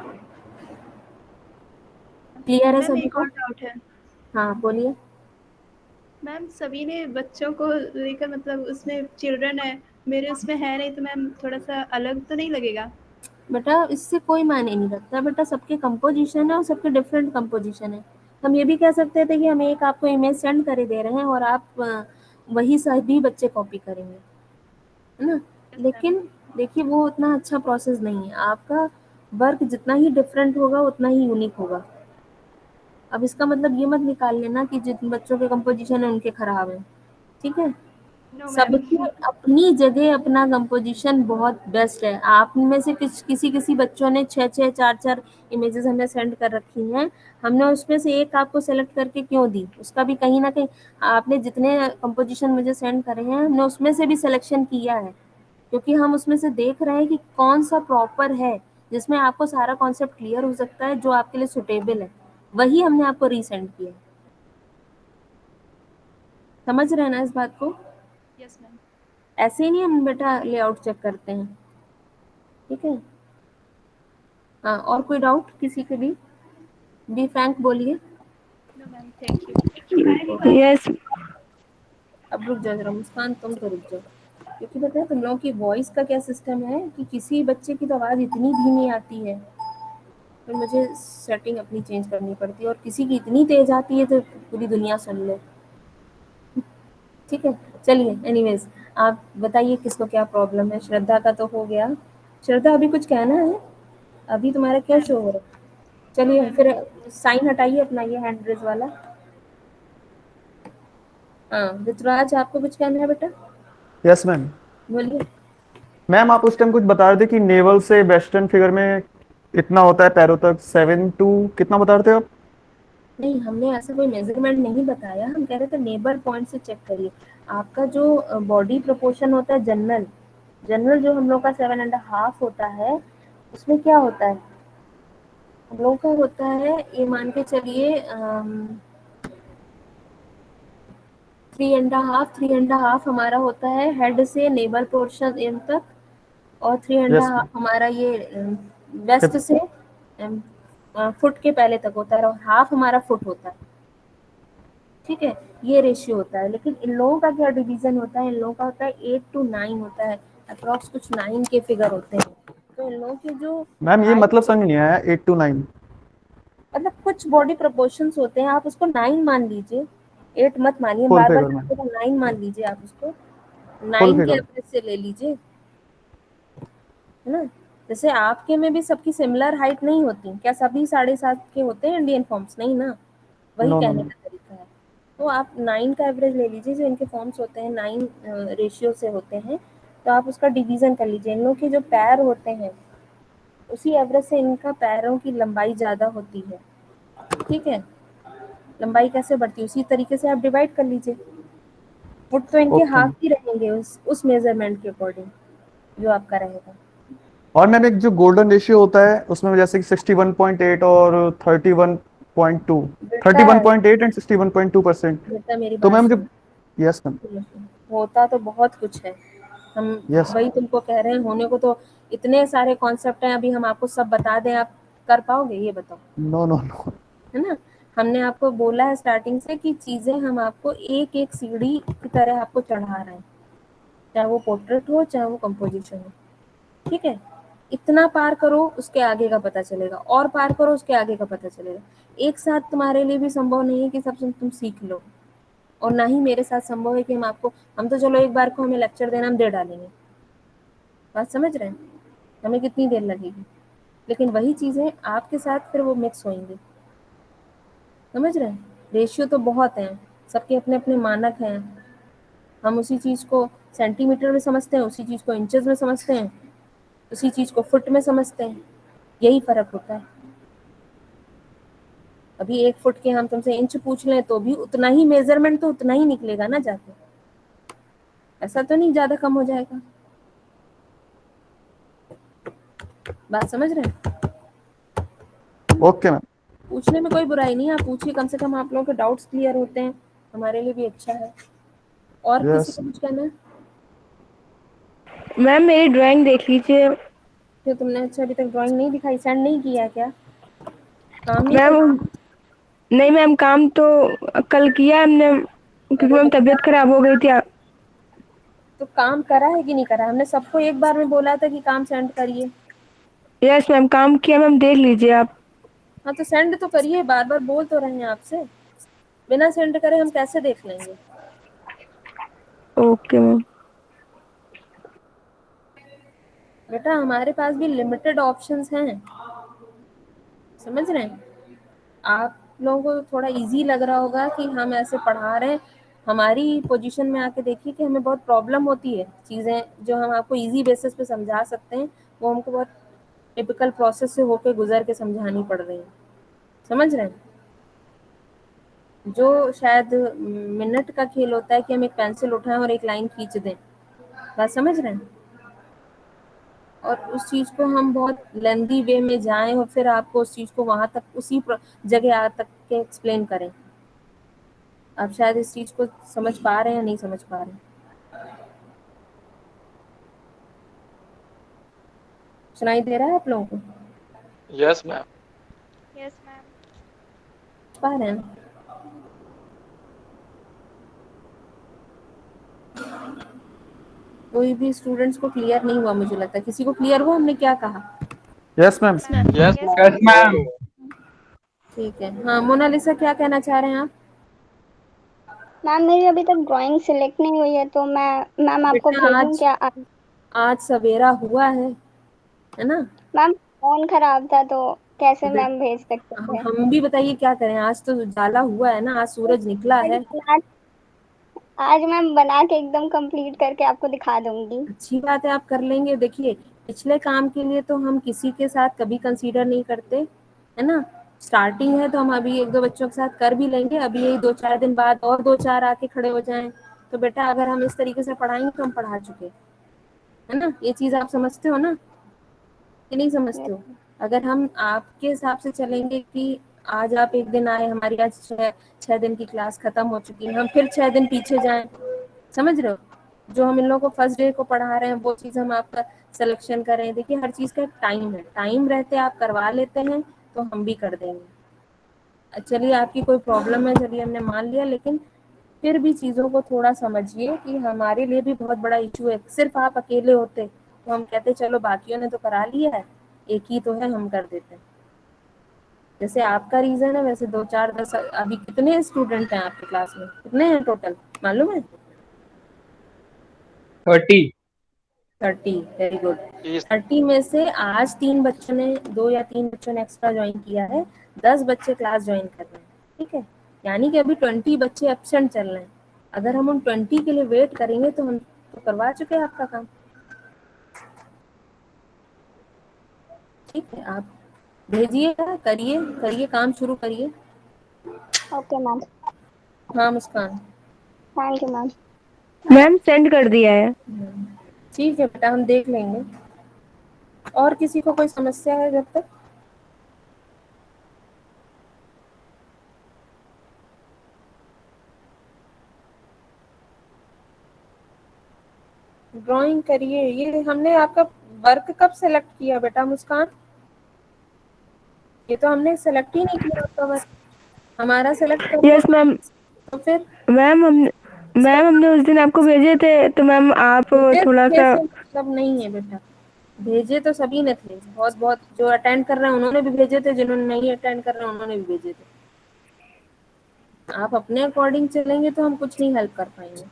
क्लियर है मैम सभी एक को? और डाउट है। हाँ बोलिए। मैम सभी ने बच्चों को लेकर, मतलब उसमें चिल्ड्रन है, मेरे उसमें है नहीं, तो मैम थोड़ा सा अलग तो नहीं लगेगा? बेटा इससे कोई मायने नहीं रखता, बेटा सबके कंपोजिशन है और सबके डिफरेंट कंपोजिशन है। हम ये भी कह सकते थे कि हम एक आपको इमेज सेंड करे दे रहे हैं और आप वही सभी बच्चे कॉपी करेंगे, है ना। Yes ma'am. लेकिन देखिए वो उतना अच्छा प्रोसेस नहीं है। आपका वर्क जितना ही डिफरेंट होगा उतना ही यूनिक होगा। अब इसका मतलब ये मत निकाल लेना कि जिन बच्चों के कंपोजिशन है उनके खराब है। ठीक है, नो मैम। सबकी अपनी जगह अपना कंपोजिशन बहुत बेस्ट है। आप में से किसी किसी बच्चों ने 6-6 4-4 इमेजेस हमें सेंड कर रखी हैं, हमने उसमें से एक आपको सेलेक्ट करके क्यों दी, उसका भी कहीं ना कहीं आपने जितने कंपोजिशन मुझे सेंड करे हैं हमने उसमें से भी सिलेक्शन किया है, क्योंकि हम उसमें से देख रहे हैं कि कौन सा प्रॉपर है जिसमें आपको सारा कॉन्सेप्ट क्लियर हो सकता है, जो आपके लिए सुटेबल है, वही हमने आपको रीसेंड किया। समझ रहे हैं ना इस बात को? Yes ma'am. ऐसे ही नहीं हम बेटा लेआउट चेक करते हैं। ठीक है, हाँ और कोई डाउट किसी के भी फ्रैंक बोलिए। No ma'am, thank you. Yes. अब रुक जाओ जरा मुस्कान, तुम तो रुक जाओ, क्योंकि पता है तुम लोगों की वॉइस का क्या सिस्टम है कि किसी बच्चे की तो आवाज़ इतनी धीमी आती है, फिर मुझे सेटिंग अपनी चेंज करनी पड़ती है, और किसी की इतनी तेज आती है तो पूरी दुनिया सुन ले। ठीक है, चलिए एनीवेज आप बताइए किसको क्या प्रॉब्लम है। श्रद्धा का तो हो गया। श्रद्धा अभी कुछ कहना है? अभी तुम्हारा क्या शो हो रहा है? चलिए फिर साइन हटाइए अपना ये हैंड रेज वाला। हाँ ऋतुराज आपको कुछ कहना है बेटा? Yes ma'am. बोलिए। मैम आप उस टाइम कुछ बता रहे थे कि नेवल से वेस्टर्न फिगर में इतना होता है, पैरों तक 7 to कितना बता रहे थे आप? नहीं, हमने ऐसा कोई मेजरमेंट नहीं बताया, हम कह रहे थे नेबर पॉइंट से चेक करिए। आपका जो बॉडी प्रोपोर्शन होता है जनरल, जनरल जो हम लोग का 7.5 होता है, उसमें क्या होता है हम लोगों का होता है, ये मान के चलिए 3.5 हमारा होता है हेड से नेबल पोर्शन इन तक, और 3.5 यस मैम। हमारा ये वेस्ट हिप। से फुट के पहले तक होता है, और हाफ हमारा फुट होता है। ठीक है, ये रेशियो होता है। लेकिन इन लोगों का क्या डिवीजन होता है, इन लोगों का होता है 8 to 9 होता है, अप्रॉक्स कुछ 9 के फिगर होते हैं। तो इन लोगों की जो मैम ये हाइट, मतलब समझ नहीं आया, 8 to 9? मतलब कुछ बॉडी प्रोपोर्शंस होते हैं, आप उसको 9 मान लीजिए, 8 मत मानिए, फुल बार बार फिगर मैम। 9 मान लीजिए, आप उसको फुल 9 के फिगर। एवरेज से ले लीजिए, है ना। जैसे आपके में भी सबकी सिमिलर हाइट नहीं होती क्या? सभी 7.5 के होते हैं इंडियन फॉर्म्स? नहीं ना, वही नो नो कहने नो। का तरीका है। तो आप 9 का एवरेज ले लीजिए, जो इनके फॉर्म्स होते हैं 9 रेशियो से होते हैं, तो आप उसका डिवीजन कर लीजिए। इन लोग के जो पैर होते हैं उसी एवरेज से इनका पैरों की लंबाई ज़्यादा होती है। ठीक है, लंबाई कैसे बढ़ती है उसी तरीके से आप डिवाइड कर लीजिए। फुट तो इनके ओके हाफ मैम। ही रहेंगे उस मेजरमेंट के अकॉर्डिंग जो आपका रहेगा। और मैम एक जो गोल्डन रेशियो होता है उसमें जैसे कि 61.8 और 31.2, बेटा 31.8 एंड 61.2%। बेटा मेरी तो बात मैम सुन, जब। Yes ma'am. होता तो बहुत कुछ है, हम यस। वही तुमको कह रहे हैं। होने को तो इतने सारे कॉन्सेप्ट हैं, अभी हम आपको सब बता दें, आप कर पाओगे? ये बताओ, नो नो नो। है ना। हमने आपको बोला है स्टार्टिंग से कि चीजें हम आपको एक एक सीढ़ी की तरह आपको चढ़ा रहे हैं, चाहे वो पोर्ट्रेट हो चाहे वो कंपोजिशन हो। ठीक है, इतना पार करो उसके आगे का पता चलेगा, और पार करो उसके आगे का पता चलेगा। एक साथ तुम्हारे लिए भी संभव नहीं है कि सब तुम सीख लो, और ना ही मेरे साथ संभव है कि हम तो चलो एक बार को हमें लेक्चर देना हम दे डालेंगे, बात समझ रहे हैं, हमें कितनी देर लगेगी, लेकिन वही चीजें आपके साथ फिर वो मिक्स होंगी। समझ रहे हैं, रेशियो तो बहुत हैं, सबके अपने अपने मानक हैं। हम उसी चीज को सेंटीमीटर में समझते हैं, उसी चीज को इंचेस में समझते हैं, उसी चीज को फुट में समझते हैं, यही फर्क होता है। अभी 1 फुट के हम तुमसे इंच पूछ लें तो भी उतना ही मेजरमेंट तो उतना ही निकलेगा ना जाके, ऐसा तो नहीं ज्यादा कम हो जाएगा। बात समझ रहे हैं? Okay ma'am. पूछने में कोई बुराई नहीं है, आप पूछिए, कम से कम आप लोगों के डाउट्स क्लियर होते हैं, हमारे लिए भी अच्छा है। और किसी यस। को कुछ कहना है? मैम मेरी ड्राइंग देख लीजिए। जो तुमने अच्छा अभी तक ड्राइंग नहीं दिखाई, सेंड नहीं किया क्या? काम नहीं कर? मैम नहीं मैम, काम तो कल किया हमने, क्योंकि अरे मैम तबीयत खराब हो गई थी। तो काम करा है कि नहीं करा? हमने सबको एक बार में बोला था कि काम सेंड करिए। यस मैम, काम किया मैम, देख लीजिए आप। हाँ तो सेंड तो करिए, बार बार बोल तो रहे हैं आपसे, बिना सेंड करे हम कैसे देख लेंगे? Okay ma'am. बेटा हमारे पास भी लिमिटेड ऑप्शंस हैं, समझ रहे हैं। आप लोगों को थोड़ा इजी लग रहा होगा कि हम ऐसे पढ़ा रहे हैं, हमारी पोजीशन में आके देखिए कि हमें बहुत प्रॉब्लम होती है। चीज़ें जो हम आपको इजी बेसिस पे समझा सकते हैं वो हमको बहुत टिपिकल प्रोसेस से होकर गुजर के समझानी पड़ रही है, समझ रहे हैं। जो शायद मिनट का खेल होता है कि हम एक पेंसिल उठाएं और एक लाइन खींच दें, बात समझ रहे हैं, और उस चीज़ को हम बहुत लेंदी वे में जाएं और फिर आपको उस चीज़ को वहां तक उसी जगह आ तक के एक्सप्लेन करें। आप शायद इस चीज़ को समझ पा रहे हैं या नहीं समझ पा रहे हैं? सुनाई दे रहा है आप लोगों को? Yes ma'am. Yes ma'am. पा रहे हैं ना? कोई भी स्टूडेंट्स को क्लियर नहीं हुआ मुझे लगता है, किसी को क्लियर हुआ हमने क्या कहा? Yes ma'am. Yes yes ma'am. ठीक है, हाँ मोनालिसा क्या कहना चाह रहे हैं आप? मैम मेरी अभी तक ड्राइंग सिलेक्ट नहीं हुई है, तो मैं मैम आपको बेटा भेजूं आज क्या आज? आज सवेरा हुआ है ना? मैम फोन खराब था, तो कैसे देख, मैम भेज सकते थे? हम भी बताइए क्या करें, आज तो उजाला हुआ है ना, आज सूरज निकला आज है। आज मैम बना के एकदम कंप्लीट करके आपको दिखा दूंगी। अच्छी बात है, आप कर लेंगे। देखिए पिछले काम के लिए तो हम किसी के साथ कभी कंसीडर नहीं करते, है ना। स्टार्टिंग है तो हम अभी एक दो बच्चों के साथ कर भी लेंगे, अभी यही 2-4 दिन बाद और 2-4 आके खड़े हो जाएं तो बेटा अगर हम इस तरीके से पढ़ाएंगे तो हम पढ़ा चुके, है ना। ये चीज आप समझते हो ना कि नहीं समझते हो? अगर हम आपके हिसाब से चलेंगे कि आज आप एक दिन आए, हमारी आज 6 दिन की क्लास खत्म हो चुकी है, हम फिर 6 दिन पीछे जाएं, समझ रहे हो? जो हम इन लोगों को फर्स्ट डे को पढ़ा रहे हैं वो चीज हम आपका सिलेक्शन कर रहे हैं। देखिए हर चीज का एक टाइम है, टाइम रहते आप करवा लेते हैं तो हम भी कर देंगे। चलिए आपकी कोई प्रॉब्लम है, चलिए हमने मान लिया, लेकिन फिर भी चीज़ों को थोड़ा समझिए कि हमारे लिए भी बहुत बड़ा इशू है। सिर्फ आप अकेले होते तो हम कहते चलो बाकियों ने तो करा लिया है, एक ही तो है, हम कर देते हैं। जैसे आपका रीजन है वैसे 2-4-10, अभी कितने स्टूडेंट हैं आपके क्लास में, कितने हैं टोटल मालूम है? 30। 30, वेरी गुड। इस 30 में से आज 3 बच्चों ने, 2 या 3 बच्चों ने एक्स्ट्रा ज्वाइन किया है, 10 बच्चे क्लास ज्वाइन कर रहे हैं, ठीक है। यानी कि अभी 20 बच्चे एब्सेंट चल रहे हैं। अगर हम उन 20 के लिए वेट करेंगे तो हम तो करवा चुके हैं आपका काम, ठीक है। आप भेजिएगा, करिए करिए, काम शुरू करिए। Okay ma'am. हाँ Muskan. Thank you ma'am. Ma'am send कर दिया है। ठीक है बेटा, हम देख लेंगे। और किसी को कोई समस्या है जब तक? ड्राइंग करिए। ये हमने आपका वर्क कब सेलेक्ट किया बेटा मुस्कान? ये तो हमने सेलेक्ट ही नहीं किया आपका वर्क, हमारा सेलेक्ट करो यस मैम। तो फिर मैम हमने उस दिन आपको भेजे थे, तो मैम आप भेजे थोड़ा थे सा। से मतलब नहीं है बेटा, भेजे तो सभी ने थे, बहुत बहुत जो अटेंड कर रहे हैं उन्होंने भी भेजे थे, जिन्होंने नहीं अटेंड कर रहे हैं उन्होंने भी भेजे थे। आप अपने अकॉर्डिंग चलेंगे तो हम कुछ नहीं हेल्प कर पाएंगे,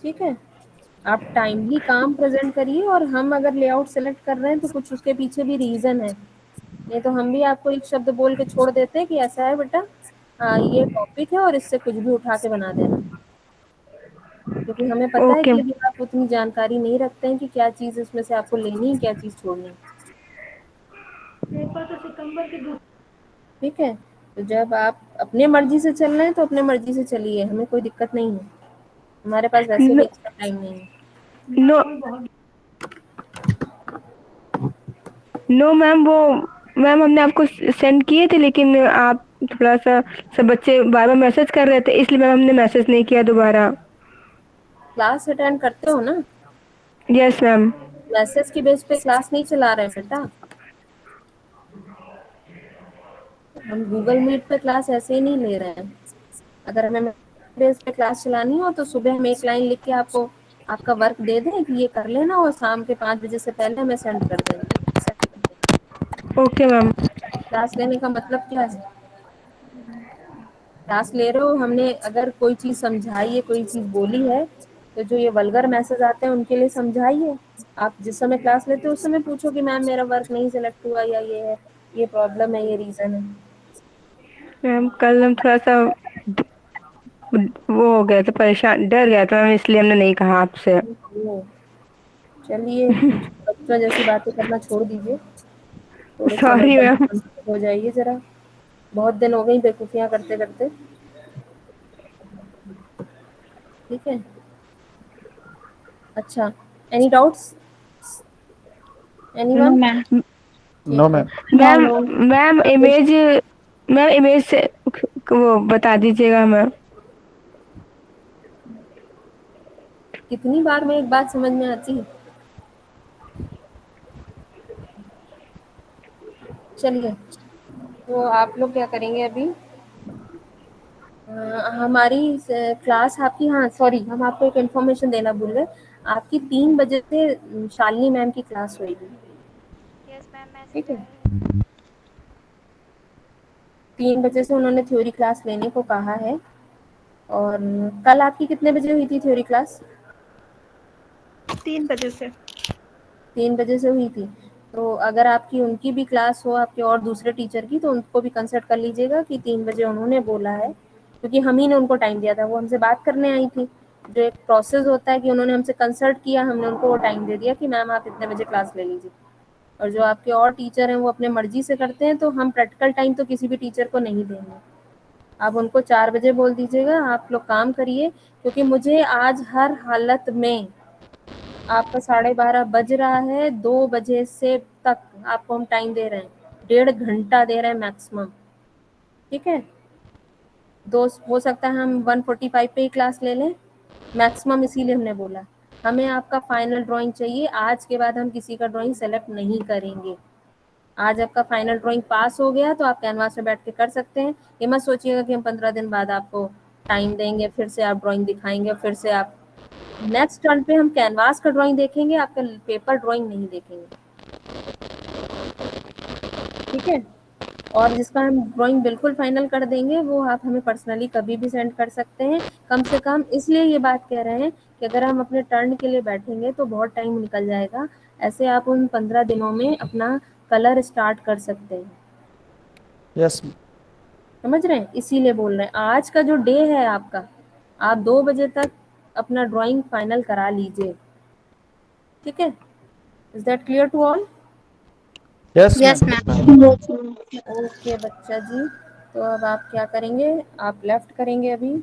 ठीक है। आप टाइमली काम प्रेजेंट करिए, और हम अगर लेआउट सेलेक्ट कर रहे हैं तो कुछ उसके पीछे भी रीजन है, नहीं तो हम भी आपको एक शब्द बोल के छोड़ देते हैं कि ऐसा है बेटा, ये टॉपिक है और इससे कुछ भी उठा के बना देना, क्योंकि हमें पता है ओके। कि अभी आप उतनी जानकारी नहीं रखते हैं कि क्या चीज़ इसमें से आपको लेनी है, क्या चीज़ छोड़नी है, ठीक है। तो जब आप अपने मर्जी से चल रहे हैं तो अपने मर्जी से चलिए, हमें कोई दिक्कत नहीं है, हमारे पास वैसे भी नो एक्स्ट्रा टाइम नहीं है। नो नो मैम, वो मैम हमने आपको सेंड किए थे, लेकिन आप थोड़ा सा सब बच्चे बार बार मैसेज कर रहे थे, इसलिए मैम हमने मैसेज नहीं किया दोबारा। क्लास अटेंड करते हो ना? Yes ma'am. मैसेज की बेस पे क्लास नहीं चला रहे हैं बेटा, हम गूगल मीट पे क्लास ऐसे ही नहीं ले रहे हैं। अगर हमें बेस पे क्लास चलानी हो तो सुबह हम एक लाइन लिख के आपको आपका वर्क दे दें कि ये कर लेना, और शाम के 5 बजे से पहले हमें सेंड कर देना। Okay ma'am. क्लास लेने का मतलब क्या है? क्लास ले रहे हो, हमने अगर कोई चीज़ समझाई है, कोई चीज़ बोली है, तो जो ये वल्गर मैसेज आते हैं उनके लिए समझाइए। आप जिस समय क्लास लेते हो उस समय पूछो कि मैम मेरा वर्क नहीं सिलेक्ट हुआ, या ये है, ये प्रॉब्लम है, ये रीज़न है। मैम कल हम थोड़ा सा वो हो गया था, परेशान, डर गया था मैम, इसलिए हमने नहीं कहा आपसे। ओ, चलिए बच्चों जैसी बातें करना छोड़ दीजिए, थोड़े समय सॉरी मैम। पर हो जाइए जरा, बहुत दिन हो गई बेवकूफ़ियाँ करते करते, ठीक है। अच्छा, any doubts no anyone? Ma'am. No ठीक है। Ma'am. No ma'am no. Ma'am image ma'am image से वो बता दीजिएगा मैम। कितनी बार में एक बात समझ में आती है? चलिए, तो आप लोग क्या करेंगे अभी? हमारी क्लास आपकी, हाँ सॉरी, हम आपको एक इन्फॉर्मेशन देना भूल गए, आपकी 3 बजे से शालिनी मैम की क्लास होगी। ठीक है। 3 बजे से उन्होंने थ्योरी क्लास लेने को कहा है। और कल आपकी कितने बजे हुई थी थ्योरी क्लास? 3 बजे से। 3 बजे से हुई थी। तो अगर आपकी उनकी भी क्लास हो, आपके और दूसरे टीचर की, तो उनको भी कंसल्ट कर लीजिएगा कि 3 बजे उन्होंने बोला है, क्योंकि हम ही ने उनको टाइम दिया था। वो हमसे बात करने आई थी। जो एक प्रोसेस होता है कि उन्होंने हमसे कंसल्ट किया, हमने उनको वो टाइम दे दिया कि मैम आप इतने बजे क्लास ले लीजिए। और जो आपके और टीचर हैं वो अपने मर्जी से करते हैं, तो हम प्रैक्टिकल टाइम तो किसी भी टीचर को नहीं देंगे। आप उनको 4 बजे बोल दीजिएगा, आप लोग काम करिए, क्योंकि मुझे आज हर हालत में आपका 12:30 बज रहा है, 2 बजे से तक आपको हम टाइम दे रहे हैं, 1.5 घंटा दे रहे हैं मैक्सिमम। ठीक है, दो हो सकता है हम 1:45 पे ही क्लास ले लें मैक्सिमम, इसीलिए हमने बोला हमें आपका फाइनल ड्राइंग चाहिए। आज के बाद हम किसी का ड्राइंग सेलेक्ट नहीं करेंगे। आज आपका फाइनल ड्राइंग पास हो गया तो आप कैनवास में बैठ के कर सकते हैं। ये मत सोचिएगा कि हम 15 दिन बाद आपको टाइम देंगे, फिर से आप ड्राइंग दिखाएंगे, फिर से आप नेक्स्ट टर्न पे हम कैनवास का ड्राइंग देखेंगे, आपका पेपर ड्राइंग नहीं देखेंगे। ठीक है, और जिसका हम ड्राइंग बिल्कुल फाइनल कर देंगे वो आप हमें पर्सनली कभी भी सेंड कर सकते हैं। कम से कम इसलिए ये बात कह रहे हैं कि अगर हम अपने टर्न के लिए बैठेंगे तो बहुत टाइम निकल जाएगा। ऐसे आप उन 15 दिनों में अपना कलर स्टार्ट कर सकते हैं। यस। समझ रहे हैं, इसीलिए बोल रहे हैं आज का जो डे है आपका, आप 2 बजे तक अपना ड्राइंग फाइनल करा लीजिए। ठीक है, is that clear to all? Yes yes ma'am. Ma'am. Okay बच्चा जी, तो अब आप क्या करेंगे, आप लेफ्ट करेंगे अभी।